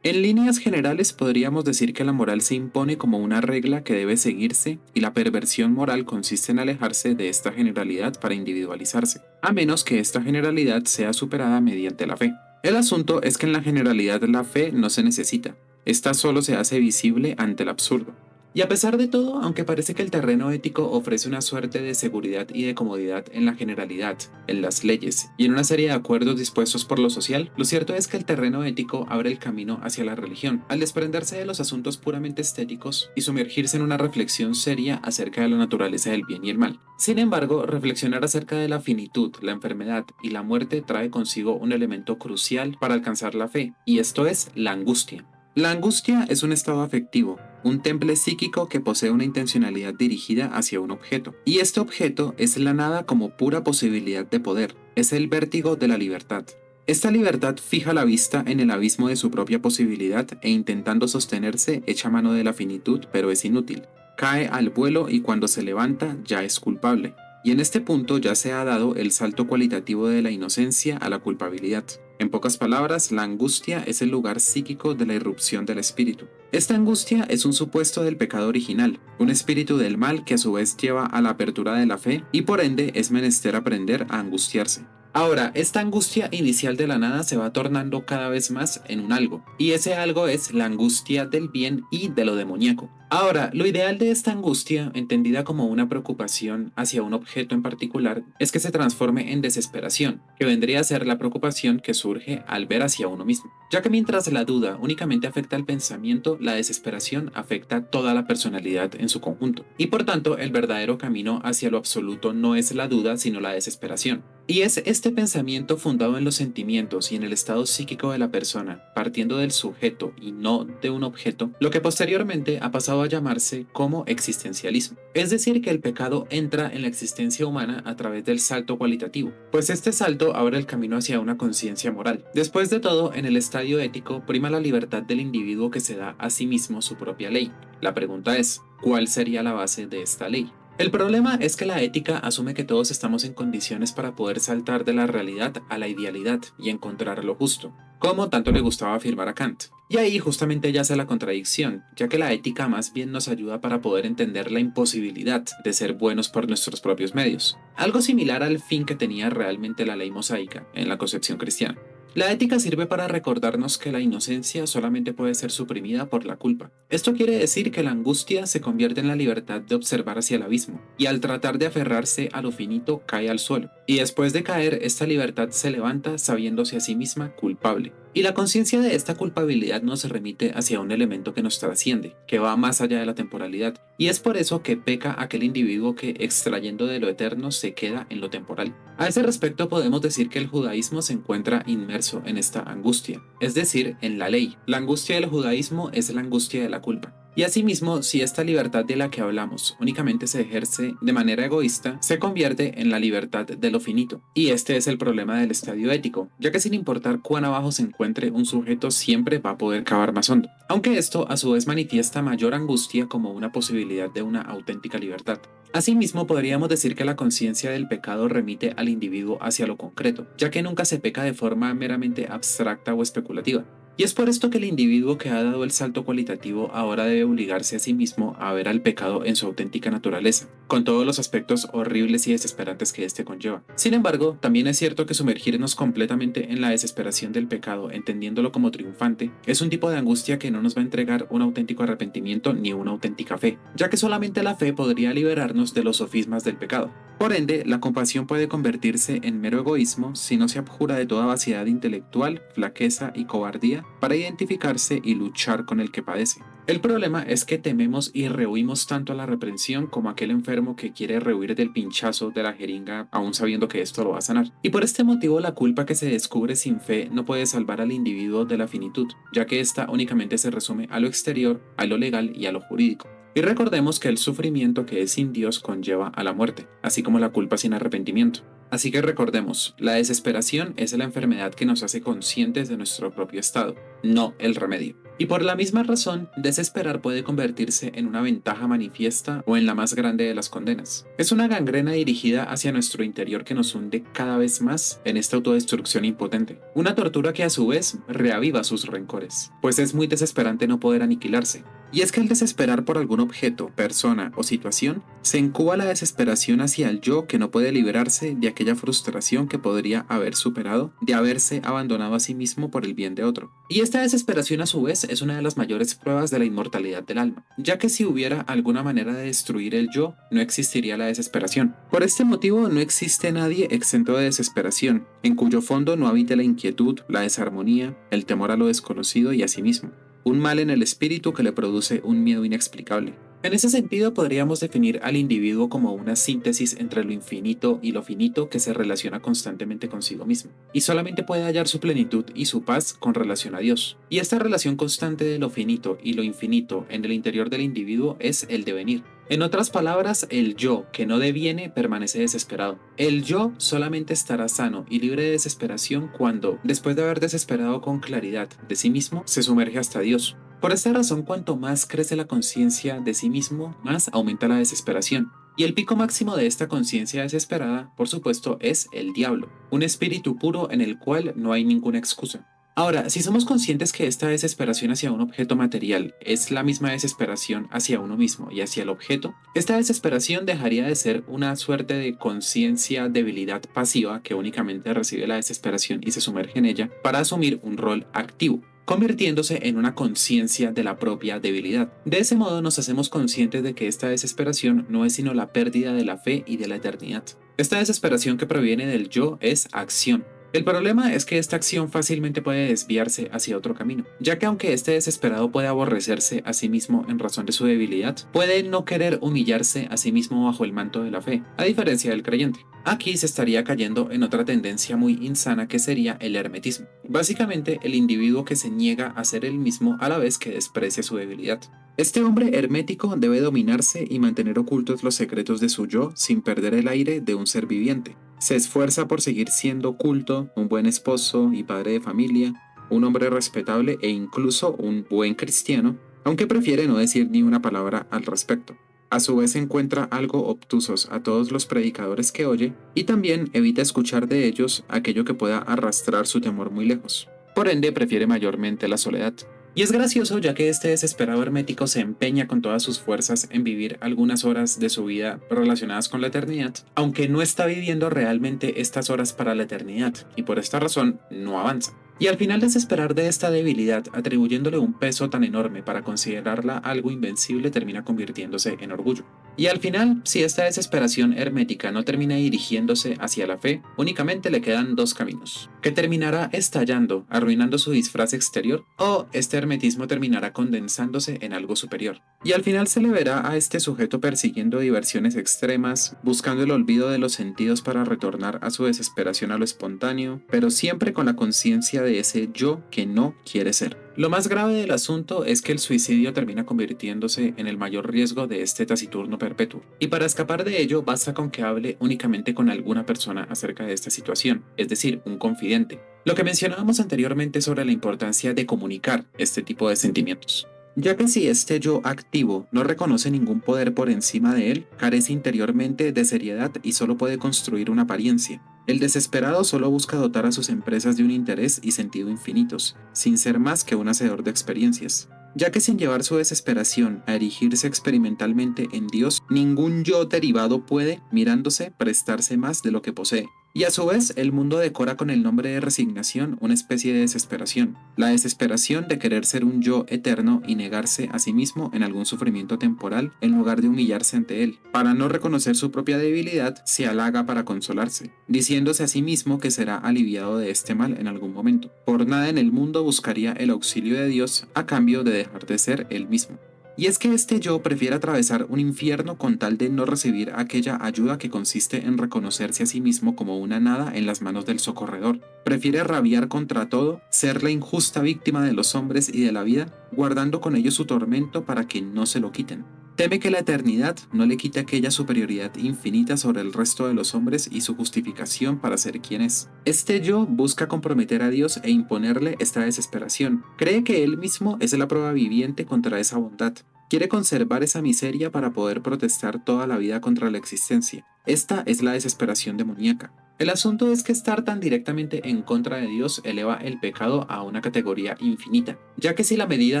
S1: En líneas generales podríamos decir que la moral se impone como una regla que debe seguirse y la perversión moral consiste en alejarse de esta generalidad para individualizarse, a menos que esta generalidad sea superada mediante la fe. El asunto es que en la generalidad la fe no se necesita, esta solo se hace visible ante el absurdo. Y a pesar de todo, aunque parece que el terreno ético ofrece una suerte de seguridad y de comodidad en la generalidad, en las leyes y en una serie de acuerdos dispuestos por lo social, lo cierto es que el terreno ético abre el camino hacia la religión, al desprenderse de los asuntos puramente estéticos y sumergirse en una reflexión seria acerca de la naturaleza del bien y el mal. Sin embargo, reflexionar acerca de la finitud, la enfermedad y la muerte trae consigo un elemento crucial para alcanzar la fe, y esto es la angustia. La angustia es un estado afectivo, un temple psíquico que posee una intencionalidad dirigida hacia un objeto, y este objeto es la nada como pura posibilidad de poder, es el vértigo de la libertad. Esta libertad fija la vista en el abismo de su propia posibilidad e intentando sostenerse echa mano de la finitud, pero es inútil. Cae al vuelo y cuando se levanta ya es culpable. Y en este punto ya se ha dado el salto cualitativo de la inocencia a la culpabilidad. En pocas palabras, la angustia es el lugar psíquico de la irrupción del espíritu. Esta angustia es un supuesto del pecado original, un espíritu del mal que a su vez lleva a la apertura de la fe y por ende es menester aprender a angustiarse. Ahora, esta angustia inicial de la nada se va tornando cada vez más en un algo, y ese algo es la angustia del bien y de lo demoníaco. Ahora, lo ideal de esta angustia, entendida como una preocupación hacia un objeto en particular, es que se transforme en desesperación, que vendría a ser la preocupación que surge al ver hacia uno mismo. Ya que mientras la duda únicamente afecta al pensamiento, la desesperación afecta toda la personalidad en su conjunto. Y por tanto, el verdadero camino hacia lo absoluto no es la duda, sino la desesperación. Y es este pensamiento fundado en los sentimientos y en el estado psíquico de la persona, partiendo del sujeto y no de un objeto, lo que posteriormente ha pasado a llamarse como existencialismo. Es decir, que el pecado entra en la existencia humana a través del salto cualitativo, pues este salto abre el camino hacia una conciencia moral. Después de todo, en el estadio ético prima la libertad del individuo que se da a sí mismo su propia ley. La pregunta es, ¿cuál sería la base de esta ley? El problema es que la ética asume que todos estamos en condiciones para poder saltar de la realidad a la idealidad y encontrar lo justo, como tanto le gustaba afirmar a Kant. Y ahí justamente yace la contradicción, ya que la ética más bien nos ayuda para poder entender la imposibilidad de ser buenos por nuestros propios medios, algo similar al fin que tenía realmente la ley mosaica en la concepción cristiana. La ética sirve para recordarnos que la inocencia solamente puede ser suprimida por la culpa. Esto quiere decir que la angustia se convierte en la libertad de observar hacia el abismo, y al tratar de aferrarse a lo finito cae al suelo. Y después de caer, esta libertad se levanta sabiéndose a sí misma culpable. Y la conciencia de esta culpabilidad nos remite hacia un elemento que nos trasciende, que va más allá de la temporalidad, y es por eso que peca aquel individuo que, extrayendo de lo eterno, se queda en lo temporal. A ese respecto podemos decir que el judaísmo se encuentra inmerso en esta angustia, es decir, en la ley. La angustia del judaísmo es la angustia de la culpa. Y asimismo, si esta libertad de la que hablamos únicamente se ejerce de manera egoísta, se convierte en la libertad de lo finito. Y este es el problema del estadio ético, ya que sin importar cuán abajo se encuentre un sujeto siempre va a poder cavar más hondo. Aunque esto a su vez manifiesta mayor angustia como una posibilidad de una auténtica libertad. Asimismo, podríamos decir que la conciencia del pecado remite al individuo hacia lo concreto, ya que nunca se peca de forma meramente abstracta o especulativa. Y es por esto que el individuo que ha dado el salto cualitativo ahora debe obligarse a sí mismo a ver al pecado en su auténtica naturaleza, con todos los aspectos horribles y desesperantes que éste conlleva. Sin embargo, también es cierto que sumergirnos completamente en la desesperación del pecado, entendiéndolo como triunfante, es un tipo de angustia que no nos va a entregar un auténtico arrepentimiento ni una auténtica fe, ya que solamente la fe podría liberarnos de los sofismas del pecado. Por ende, la compasión puede convertirse en mero egoísmo si no se abjura de toda vaciedad intelectual, flaqueza y cobardía para identificarse y luchar con el que padece. El problema es que tememos y rehuimos tanto a la reprensión como aquel enfermo que quiere rehuir del pinchazo de la jeringa aún sabiendo que esto lo va a sanar. Y por este motivo la culpa que se descubre sin fe no puede salvar al individuo de la finitud, ya que ésta únicamente se resume a lo exterior, a lo legal y a lo jurídico. Y recordemos que el sufrimiento que es sin Dios conlleva a la muerte, así como la culpa sin arrepentimiento. Así que recordemos, la desesperación es la enfermedad que nos hace conscientes de nuestro propio estado, no el remedio. Y por la misma razón, desesperar puede convertirse en una ventaja manifiesta o en la más grande de las condenas. Es una gangrena dirigida hacia nuestro interior que nos hunde cada vez más en esta autodestrucción impotente. Una tortura que a su vez reaviva sus rencores, pues es muy desesperante no poder aniquilarse. Y es que al desesperar por algún objeto, persona o situación, se incuba la desesperación hacia el yo que no puede liberarse de aquella frustración que podría haber superado de haberse abandonado a sí mismo por el bien de otro. Y esta desesperación a su vez es una de las mayores pruebas de la inmortalidad del alma, ya que si hubiera alguna manera de destruir el yo, no existiría la desesperación. Por este motivo no existe nadie exento de desesperación, en cuyo fondo no habite la inquietud, la desarmonía, el temor a lo desconocido y a sí mismo, un mal en el espíritu que le produce un miedo inexplicable. En ese sentido, podríamos definir al individuo como una síntesis entre lo infinito y lo finito que se relaciona constantemente consigo mismo, y solamente puede hallar su plenitud y su paz con relación a Dios. Y esta relación constante de lo finito y lo infinito en el interior del individuo es el devenir. En otras palabras, el yo que no deviene permanece desesperado. El yo solamente estará sano y libre de desesperación cuando, después de haber desesperado con claridad de sí mismo, se sumerge hasta Dios. Por esta razón, cuanto más crece la conciencia de sí mismo, más aumenta la desesperación. Y el pico máximo de esta conciencia desesperada, por supuesto, es el diablo, un espíritu puro en el cual no hay ninguna excusa. Ahora, si somos conscientes que esta desesperación hacia un objeto material es la misma desesperación hacia uno mismo y hacia el objeto, esta desesperación dejaría de ser una suerte de conciencia debilidad pasiva que únicamente recibe la desesperación y se sumerge en ella para asumir un rol activo, convirtiéndose en una conciencia de la propia debilidad. De ese modo nos hacemos conscientes de que esta desesperación no es sino la pérdida de la fe y de la eternidad. Esta desesperación que proviene del yo es acción. El problema es que esta acción fácilmente puede desviarse hacia otro camino, ya que aunque este desesperado puede aborrecerse a sí mismo en razón de su debilidad, puede no querer humillarse a sí mismo bajo el manto de la fe, a diferencia del creyente. Aquí se estaría cayendo en otra tendencia muy insana que sería el hermetismo. Básicamente, el individuo que se niega a ser él mismo a la vez que desprecia su debilidad. Este hombre hermético debe dominarse y mantener ocultos los secretos de su yo sin perder el aire de un ser viviente. Se esfuerza por seguir siendo culto, un buen esposo y padre de familia, un hombre respetable e incluso un buen cristiano, aunque prefiere no decir ni una palabra al respecto. A su vez encuentra algo obtusos a todos los predicadores que oye y también evita escuchar de ellos aquello que pueda arrastrar su temor muy lejos. Por ende, prefiere mayormente la soledad. Y es gracioso ya que este desesperado hermético se empeña con todas sus fuerzas en vivir algunas horas de su vida relacionadas con la eternidad, aunque no está viviendo realmente estas horas para la eternidad, y por esta razón no avanza. Y al final desesperar de esta debilidad, atribuyéndole un peso tan enorme para considerarla algo invencible, termina convirtiéndose en orgullo. Y al final, si esta desesperación hermética no termina dirigiéndose hacia la fe, únicamente le quedan dos caminos, que terminará estallando, arruinando su disfraz exterior, o este hermetismo terminará condensándose en algo superior. Y al final se le verá a este sujeto persiguiendo diversiones extremas, buscando el olvido de los sentidos para retornar a su desesperación a lo espontáneo, pero siempre con la conciencia de ese yo que no quiere ser. Lo más grave del asunto es que el suicidio termina convirtiéndose en el mayor riesgo de este taciturno perpetuo, y para escapar de ello basta con que hable únicamente con alguna persona acerca de esta situación, es decir, un confidente. Lo que mencionábamos anteriormente sobre la importancia de comunicar este tipo de sentimientos, ya que si este yo activo no reconoce ningún poder por encima de él, carece interiormente de seriedad y solo puede construir una apariencia. El desesperado solo busca dotar a sus empresas de un interés y sentido infinitos, sin ser más que un hacedor de experiencias, ya que sin llevar su desesperación a erigirse experimentalmente en Dios, ningún yo derivado puede, mirándose, prestarse más de lo que posee. Y a su vez, el mundo decora con el nombre de resignación una especie de desesperación, la desesperación de querer ser un yo eterno y negarse a sí mismo en algún sufrimiento temporal en lugar de humillarse ante él. Para no reconocer su propia debilidad, se halaga para consolarse, diciéndose a sí mismo que será aliviado de este mal en algún momento. Por nada en el mundo buscaría el auxilio de Dios a cambio de dejar de ser él mismo. Y es que este yo prefiere atravesar un infierno con tal de no recibir aquella ayuda que consiste en reconocerse a sí mismo como una nada en las manos del socorredor. Prefiere rabiar contra todo, ser la injusta víctima de los hombres y de la vida, guardando con ello su tormento para que no se lo quiten. Teme que la eternidad no le quite aquella superioridad infinita sobre el resto de los hombres y su justificación para ser quien es. Este yo busca comprometer a Dios e imponerle esta desesperación. Cree que él mismo es la prueba viviente contra esa bondad. Quiere conservar esa miseria para poder protestar toda la vida contra la existencia. Esta es la desesperación demoníaca. El asunto es que estar tan directamente en contra de Dios eleva el pecado a una categoría infinita, ya que si la medida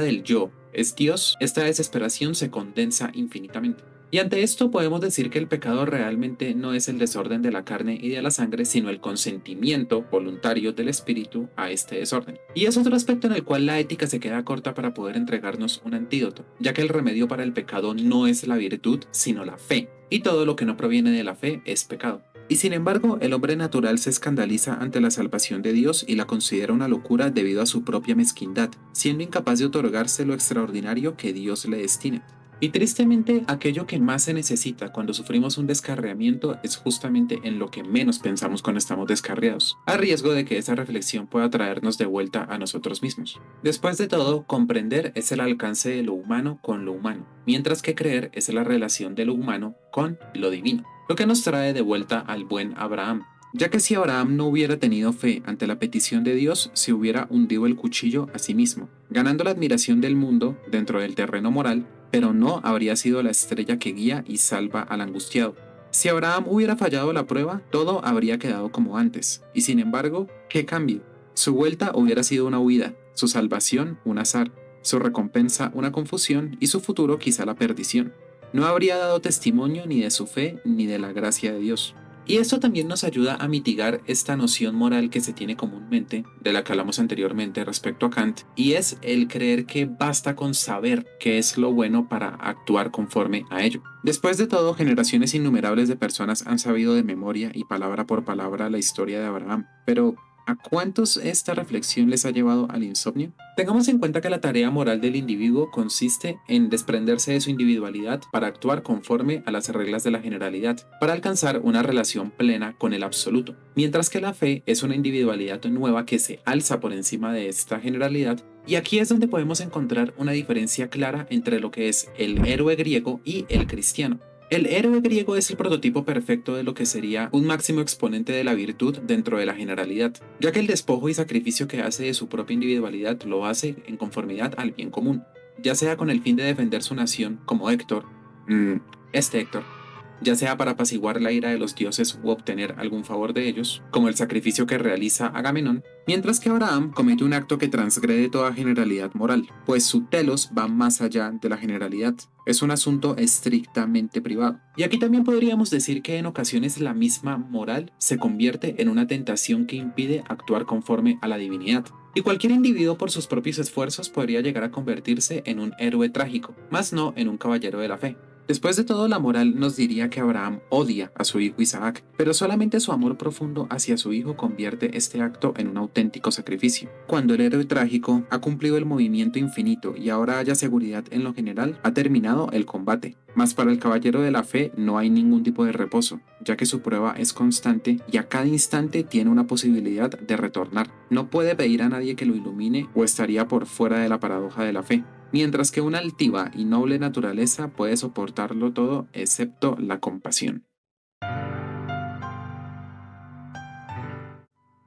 S1: del yo es Dios, esta desesperación se condensa infinitamente. Y ante esto podemos decir que el pecado realmente no es el desorden de la carne y de la sangre, sino el consentimiento voluntario del espíritu a este desorden. Y es otro aspecto en el cual la ética se queda corta para poder entregarnos un antídoto, ya que el remedio para el pecado no es la virtud, sino la fe. Y todo lo que no proviene de la fe es pecado. Y sin embargo, el hombre natural se escandaliza ante la salvación de Dios y la considera una locura debido a su propia mezquindad, siendo incapaz de otorgarse lo extraordinario que Dios le destina. Y tristemente, aquello que más se necesita cuando sufrimos un descarriamiento es justamente en lo que menos pensamos cuando estamos descarriados, a riesgo de que esa reflexión pueda traernos de vuelta a nosotros mismos. Después de todo, comprender es el alcance de lo humano con lo humano, mientras que creer es la relación de lo humano con lo divino, lo que nos trae de vuelta al buen Abraham, ya que si Abraham no hubiera tenido fe ante la petición de Dios, se hubiera hundido el cuchillo a sí mismo, ganando la admiración del mundo dentro del terreno moral, pero no habría sido la estrella que guía y salva al angustiado. Si Abraham hubiera fallado la prueba, todo habría quedado como antes, y sin embargo, ¿qué cambio? Su vuelta hubiera sido una huida, su salvación un azar, su recompensa una confusión y su futuro quizá la perdición. No habría dado testimonio ni de su fe ni de la gracia de Dios. Y esto también nos ayuda a mitigar esta noción moral que se tiene comúnmente, de la que hablamos anteriormente respecto a Kant, y es el creer que basta con saber qué es lo bueno para actuar conforme a ello. Después de todo, generaciones innumerables de personas han sabido de memoria y palabra por palabra la historia de Abraham, pero ¿a cuántos esta reflexión les ha llevado al insomnio? Tengamos en cuenta que la tarea moral del individuo consiste en desprenderse de su individualidad para actuar conforme a las reglas de la generalidad, para alcanzar una relación plena con el absoluto, mientras que la fe es una individualidad nueva que se alza por encima de esta generalidad. Y aquí es donde podemos encontrar una diferencia clara entre lo que es el héroe griego y el cristiano. El héroe griego es el prototipo perfecto de lo que sería un máximo exponente de la virtud dentro de la generalidad, ya que el despojo y sacrificio que hace de su propia individualidad lo hace en conformidad al bien común, ya sea con el fin de defender su nación, como Héctor, este Héctor, ya sea para apaciguar la ira de los dioses u obtener algún favor de ellos, como el sacrificio que realiza Agamenón, mientras que Abraham comete un acto que transgrede toda generalidad moral, pues su telos va más allá de la generalidad, es un asunto estrictamente privado. Y aquí también podríamos decir que en ocasiones la misma moral se convierte en una tentación que impide actuar conforme a la divinidad. Y cualquier individuo por sus propios esfuerzos podría llegar a convertirse en un héroe trágico, más no en un caballero de la fe. Después de todo, la moral nos diría que Abraham odia a su hijo Isaac, pero solamente su amor profundo hacia su hijo convierte este acto en un auténtico sacrificio. Cuando el héroe trágico ha cumplido el movimiento infinito y ahora haya seguridad en lo general, ha terminado el combate. Mas para el caballero de la fe no hay ningún tipo de reposo, ya que su prueba es constante y a cada instante tiene una posibilidad de retornar. No puede pedir a nadie que lo ilumine o estaría por fuera de la paradoja de la fe, mientras que una altiva y noble naturaleza puede soportarlo todo excepto la compasión.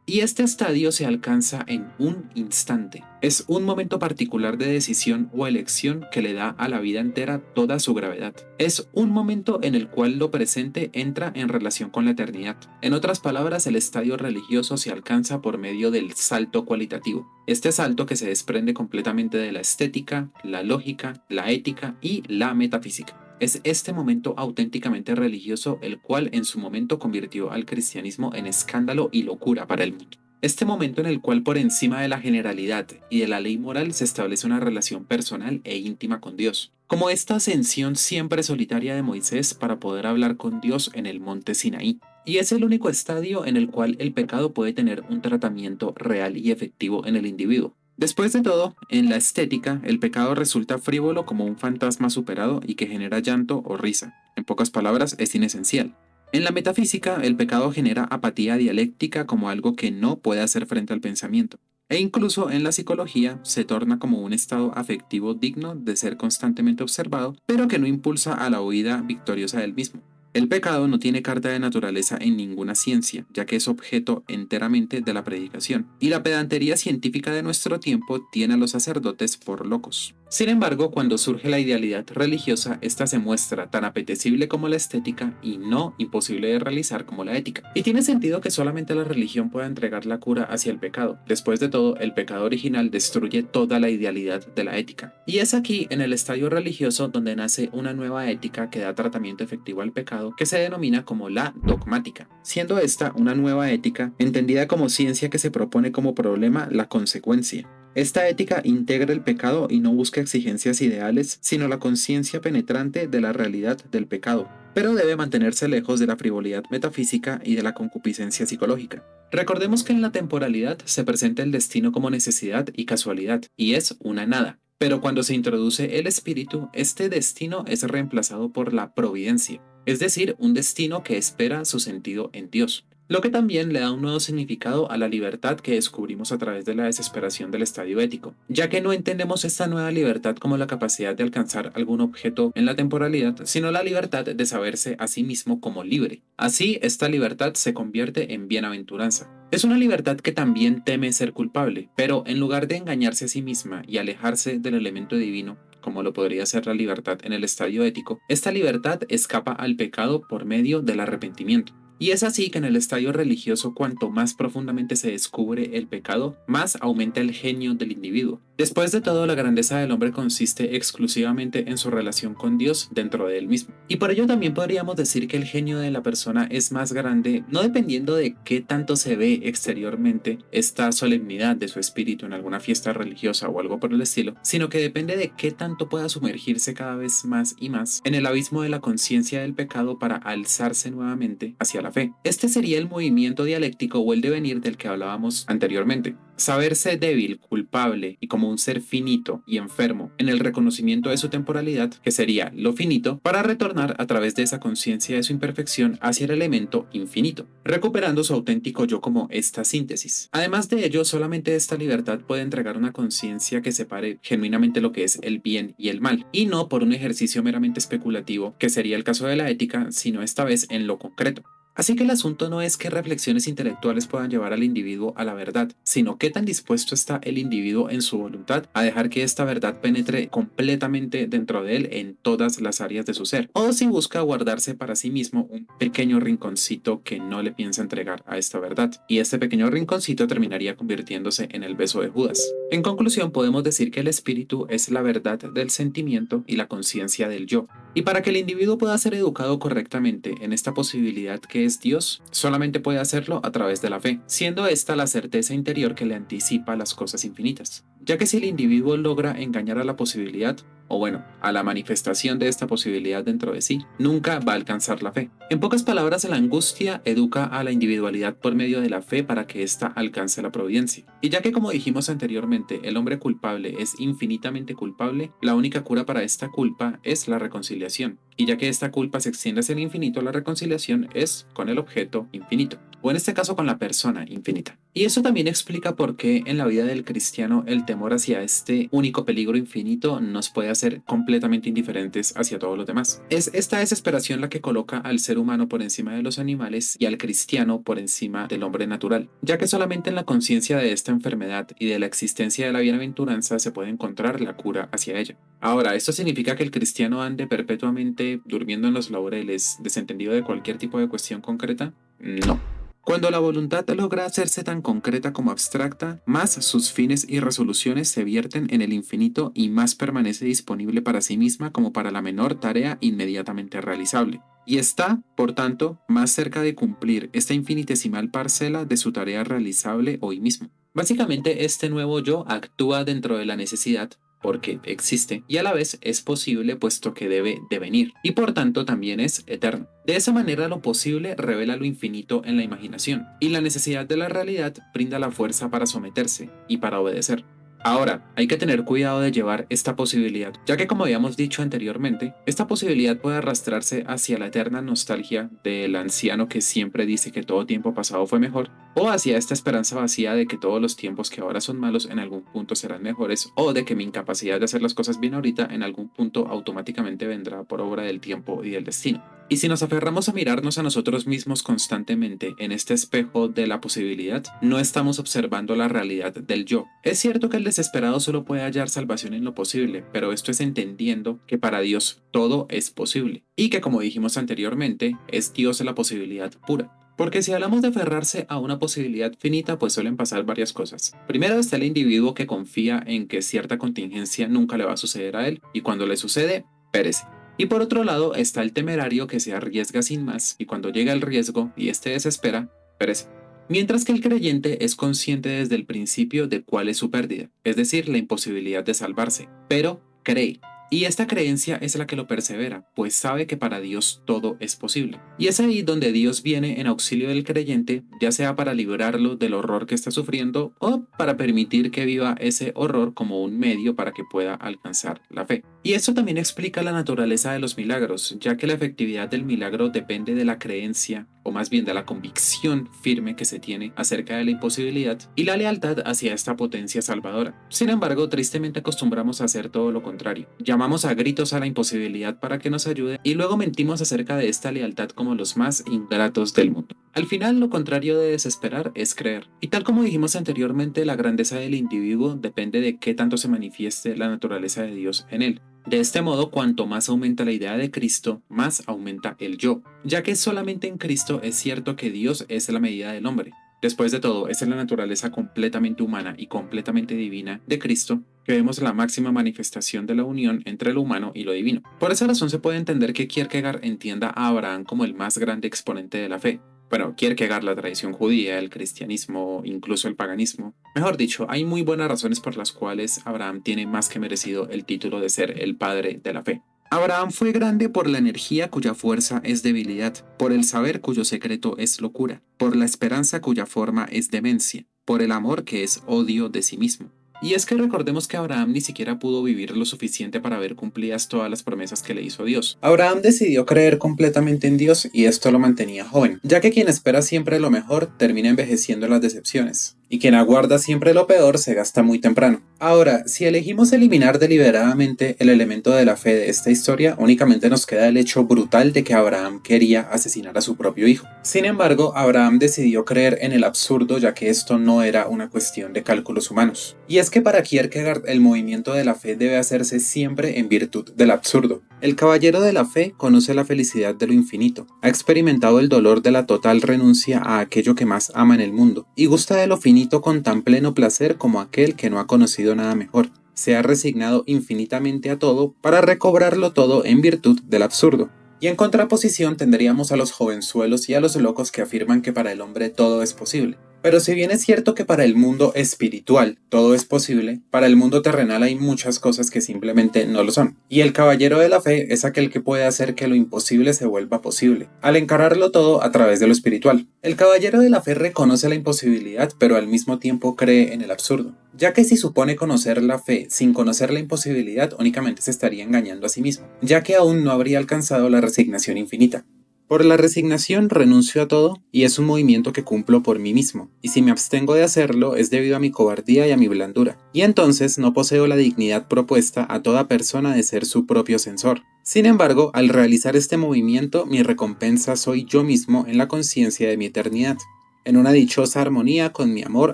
S1: Y este estadio se alcanza en un instante. Es un momento particular de decisión o elección que le da a la vida entera toda su gravedad. Es un momento en el cual lo presente entra en relación con la eternidad. En otras palabras, el estadio religioso se alcanza por medio del salto cualitativo. Este salto que se desprende completamente de la estética, la lógica, la ética y la metafísica. Es este momento auténticamente religioso el cual en su momento convirtió al cristianismo en escándalo y locura para el mundo. Este momento en el cual por encima de la generalidad y de la ley moral se establece una relación personal e íntima con Dios, como esta ascensión siempre solitaria de Moisés para poder hablar con Dios en el monte Sinaí. Y es el único estadio en el cual el pecado puede tener un tratamiento real y efectivo en el individuo. Después de todo, en la estética, el pecado resulta frívolo como un fantasma superado y que genera llanto o risa. En pocas palabras, es inesencial. En la metafísica, el pecado genera apatía dialéctica como algo que no puede hacer frente al pensamiento. E incluso en la psicología se torna como un estado afectivo digno de ser constantemente observado, pero que no impulsa a la huida victoriosa del mismo. El pecado no tiene carta de naturaleza en ninguna ciencia, ya que es objeto enteramente de la predicación, y la pedantería científica de nuestro tiempo tiene a los sacerdotes por locos. Sin embargo, cuando surge la idealidad religiosa, esta se muestra tan apetecible como la estética y no imposible de realizar como la ética. Y tiene sentido que solamente la religión pueda entregar la cura hacia el pecado. Después de todo, el pecado original destruye toda la idealidad de la ética. Y es aquí, en el estadio religioso, donde nace una nueva ética que da tratamiento efectivo al pecado, que se denomina como la dogmática, siendo esta una nueva ética entendida como ciencia que se propone como problema la consecuencia. Esta ética integra el pecado y no busca exigencias ideales, sino la conciencia penetrante de la realidad del pecado, pero debe mantenerse lejos de la frivolidad metafísica y de la concupiscencia psicológica. Recordemos que en la temporalidad se presenta el destino como necesidad y casualidad, y es una nada. Pero cuando se introduce el espíritu, este destino es reemplazado por la providencia, es decir, un destino que espera su sentido en Dios, lo que también le da un nuevo significado a la libertad que descubrimos a través de la desesperación del estadio ético, ya que no entendemos esta nueva libertad como la capacidad de alcanzar algún objeto en la temporalidad, sino la libertad de saberse a sí mismo como libre. Así, esta libertad se convierte en bienaventuranza. Es una libertad que también teme ser culpable, pero en lugar de engañarse a sí misma y alejarse del elemento divino, como lo podría ser la libertad en el estadio ético, esta libertad escapa al pecado por medio del arrepentimiento. Y es así que en el estadio religioso, cuanto más profundamente se descubre el pecado, más aumenta el genio del individuo. Después de todo, la grandeza del hombre consiste exclusivamente en su relación con Dios dentro de él mismo. Y por ello también podríamos decir que el genio de la persona es más grande, no dependiendo de qué tanto se ve exteriormente esta solemnidad de su espíritu en alguna fiesta religiosa o algo por el estilo, sino que depende de qué tanto pueda sumergirse cada vez más y más en el abismo de la conciencia del pecado para alzarse nuevamente hacia la fe. Este sería el movimiento dialéctico o el devenir del que hablábamos anteriormente. Saberse débil, culpable y como un ser finito y enfermo en el reconocimiento de su temporalidad, que sería lo finito, para retornar a través de esa conciencia de su imperfección hacia el elemento infinito, recuperando su auténtico yo como esta síntesis. Además de ello, solamente esta libertad puede entregar una conciencia que separe genuinamente lo que es el bien y el mal, y no por un ejercicio meramente especulativo, que sería el caso de la ética, sino esta vez en lo concreto. Así que el asunto no es qué reflexiones intelectuales puedan llevar al individuo a la verdad, sino qué tan dispuesto está el individuo en su voluntad a dejar que esta verdad penetre completamente dentro de él en todas las áreas de su ser, o si busca guardarse para sí mismo un pequeño rinconcito que no le piensa entregar a esta verdad, y este pequeño rinconcito terminaría convirtiéndose en el beso de Judas. En conclusión, podemos decir que el espíritu es la verdad del sentimiento y la conciencia del yo. Y para que el individuo pueda ser educado correctamente en esta posibilidad que es Dios, solamente puede hacerlo a través de la fe, siendo esta la certeza interior que le anticipa las cosas infinitas. Ya que si el individuo logra engañar a la posibilidad, o bueno, a la manifestación de esta posibilidad dentro de sí, nunca va a alcanzar la fe. En pocas palabras, la angustia educa a la individualidad por medio de la fe para que ésta alcance la providencia. Y ya que como dijimos anteriormente, el hombre culpable es infinitamente culpable, la única cura para esta culpa es la reconciliación. Y ya que esta culpa se extiende hacia el infinito, la reconciliación es con el objeto infinito, o en este caso con la persona infinita. Y eso también explica por qué en la vida del cristiano el temor hacia este único peligro infinito nos puede hacer completamente indiferentes hacia todos los demás. Es esta desesperación la que coloca al ser humano por encima de los animales y al cristiano por encima del hombre natural, ya que solamente en la conciencia de esta enfermedad y de la existencia de la bienaventuranza se puede encontrar la cura hacia ella. Ahora, ¿esto significa que el cristiano ande perpetuamente durmiendo en los laureles, desentendido de cualquier tipo de cuestión concreta? No. Cuando la voluntad logra hacerse tan concreta como abstracta, más sus fines y resoluciones se vierten en el infinito y más permanece disponible para sí misma como para la menor tarea inmediatamente realizable. Y está, por tanto, más cerca de cumplir esta infinitesimal parcela de su tarea realizable hoy mismo. Básicamente, este nuevo yo actúa dentro de la necesidad, porque existe, y a la vez es posible puesto que debe devenir, y por tanto también es eterno. De esa manera lo posible revela lo infinito en la imaginación, y la necesidad de la realidad brinda la fuerza para someterse y para obedecer. Ahora, hay que tener cuidado de llevar esta posibilidad, ya que como habíamos dicho anteriormente, esta posibilidad puede arrastrarse hacia la eterna nostalgia del anciano que siempre dice que todo tiempo pasado fue mejor, o hacia esta esperanza vacía de que todos los tiempos que ahora son malos en algún punto serán mejores, o de que mi incapacidad de hacer las cosas bien ahorita en algún punto automáticamente vendrá por obra del tiempo y del destino. Y si nos aferramos a mirarnos a nosotros mismos constantemente en este espejo de la posibilidad, no estamos observando la realidad del yo. Es cierto que el desesperado solo puede hallar salvación en lo posible, pero esto es entendiendo que para Dios todo es posible, y que como dijimos anteriormente, es Dios la posibilidad pura. Porque si hablamos de aferrarse a una posibilidad finita, pues suelen pasar varias cosas. Primero está el individuo que confía en que cierta contingencia nunca le va a suceder a él, y cuando le sucede, perece. Y por otro lado está el temerario que se arriesga sin más y cuando llega el riesgo y este desespera, perece. Mientras que el creyente es consciente desde el principio de cuál es su pérdida, es decir, la imposibilidad de salvarse, pero cree. Y esta creencia es la que lo persevera, pues sabe que para Dios todo es posible. Y es ahí donde Dios viene en auxilio del creyente, ya sea para librarlo del horror que está sufriendo o para permitir que viva ese horror como un medio para que pueda alcanzar la fe. Y esto también explica la naturaleza de los milagros, ya que la efectividad del milagro depende de la creencia, o más bien de la convicción firme que se tiene acerca de la imposibilidad y la lealtad hacia esta potencia salvadora. Sin embargo, tristemente acostumbramos a hacer todo lo contrario. Llamamos a gritos a la imposibilidad para que nos ayude y luego mentimos acerca de esta lealtad como los más ingratos del mundo. Al final, lo contrario de desesperar es creer. Y tal como dijimos anteriormente, la grandeza del individuo depende de qué tanto se manifieste la naturaleza de Dios en él. De este modo, cuanto más aumenta la idea de Cristo, más aumenta el yo, ya que solamente en Cristo es cierto que Dios es la medida del hombre. Después de todo, es en la naturaleza completamente humana y completamente divina de Cristo que vemos la máxima manifestación de la unión entre lo humano y lo divino. Por esa razón se puede entender que Kierkegaard entienda a Abraham como el más grande exponente de la fe. Bueno, Kierkegaard, la tradición judía, el cristianismo, incluso el paganismo. Mejor dicho, hay muy buenas razones por las cuales Abraham tiene más que merecido el título de ser el padre de la fe. Abraham fue grande por la energía cuya fuerza es debilidad, por el saber cuyo secreto es locura, por la esperanza cuya forma es demencia, por el amor que es odio de sí mismo. Y es que recordemos que Abraham ni siquiera pudo vivir lo suficiente para ver cumplidas todas las promesas que le hizo Dios. Abraham decidió creer completamente en Dios y esto lo mantenía joven, ya que quien espera siempre lo mejor termina envejeciendo en las decepciones, y quien aguarda siempre lo peor se gasta muy temprano. Ahora, si elegimos eliminar deliberadamente el elemento de la fe de esta historia, únicamente nos queda el hecho brutal de que Abraham quería asesinar a su propio hijo. Sin embargo, Abraham decidió creer en el absurdo, ya que esto no era una cuestión de cálculos humanos. Y es que para Kierkegaard el movimiento de la fe debe hacerse siempre en virtud del absurdo. El caballero de la fe conoce la felicidad de lo infinito, ha experimentado el dolor de la total renuncia a aquello que más ama en el mundo, y gusta de lo finito con tan pleno placer como aquel que no ha conocido nada mejor. Se ha resignado infinitamente a todo para recobrarlo todo en virtud del absurdo. Y en contraposición tendríamos a los jovenzuelos y a los locos que afirman que para el hombre todo es posible. Pero si bien es cierto que para el mundo espiritual todo es posible, para el mundo terrenal hay muchas cosas que simplemente no lo son. Y el caballero de la fe es aquel que puede hacer que lo imposible se vuelva posible, al encararlo todo a través de lo espiritual. El caballero de la fe reconoce la imposibilidad, pero al mismo tiempo cree en el absurdo, ya que si supone conocer la fe sin conocer la imposibilidad, únicamente se estaría engañando a sí mismo, ya que aún no habría alcanzado la resignación infinita. Por la resignación renuncio a todo y es un movimiento que cumplo por mí mismo, y si me abstengo de hacerlo es debido a mi cobardía y a mi blandura, y entonces no poseo la dignidad propuesta a toda persona de ser su propio censor. Sin embargo, al realizar este movimiento, mi recompensa soy yo mismo en la conciencia de mi eternidad, en una dichosa armonía con mi amor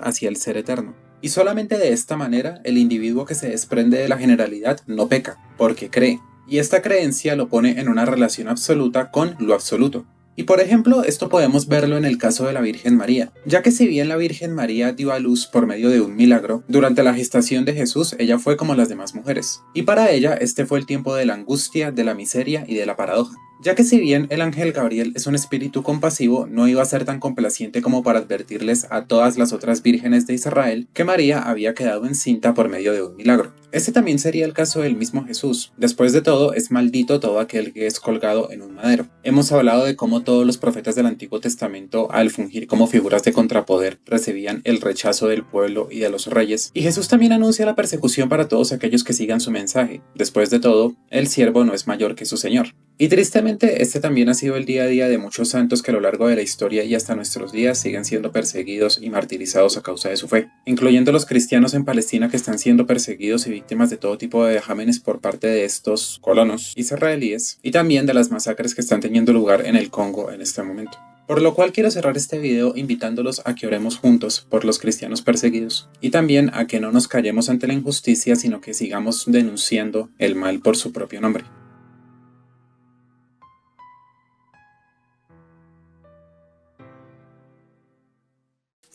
S1: hacia el ser eterno. Y solamente de esta manera, el individuo que se desprende de la generalidad no peca, porque cree. Y esta creencia lo pone en una relación absoluta con lo absoluto. Y por ejemplo, esto podemos verlo en el caso de la Virgen María, ya que si bien la Virgen María dio a luz por medio de un milagro, durante la gestación de Jesús ella fue como las demás mujeres. Y para ella este fue el tiempo de la angustia, de la miseria y de la paradoja. Ya que si bien el ángel Gabriel es un espíritu compasivo, no iba a ser tan complaciente como para advertirles a todas las otras vírgenes de Israel que María había quedado encinta por medio de un milagro. Este también sería el caso del mismo Jesús. Después de todo, es maldito todo aquel que es colgado en un madero. Hemos hablado de cómo todos los profetas del Antiguo Testamento, al fungir como figuras de contrapoder, recibían el rechazo del pueblo y de los reyes. Y Jesús también anuncia la persecución para todos aquellos que sigan su mensaje. Después de todo, el siervo no es mayor que su Señor. Y tristemente, este también ha sido el día a día de muchos santos que a lo largo de la historia y hasta nuestros días siguen siendo perseguidos y martirizados a causa de su fe, incluyendo los cristianos en Palestina que están siendo perseguidos y víctimas de todo tipo de vejámenes por parte de estos colonos israelíes, y también de las masacres que están teniendo lugar en el Congo en este momento. Por lo cual quiero cerrar este video invitándolos a que oremos juntos por los cristianos perseguidos y también a que no nos callemos ante la injusticia, sino que sigamos denunciando el mal por su propio nombre.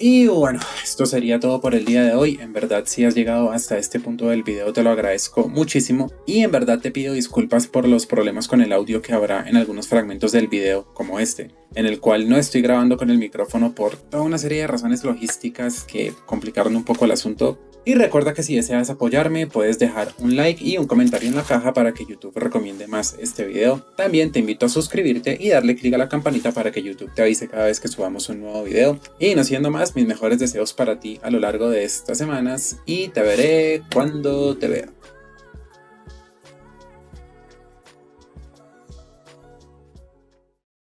S1: Y bueno, esto sería todo por el día de hoy. En verdad, si has llegado hasta este punto del video, te lo agradezco muchísimo. Y en verdad te pido disculpas por los problemas con el audio que habrá en algunos fragmentos del video, como este, en el cual no estoy grabando con el micrófono por toda una serie de razones logísticas que complicaron un poco el asunto. Y recuerda que si deseas apoyarme, puedes dejar un like y un comentario en la caja para que YouTube recomiende más este video. También te invito a suscribirte y darle clic a la campanita para que YouTube te avise cada vez que subamos un nuevo video. Y no siendo más, mis mejores deseos para ti a lo largo de estas semanas y te veré cuando te vea.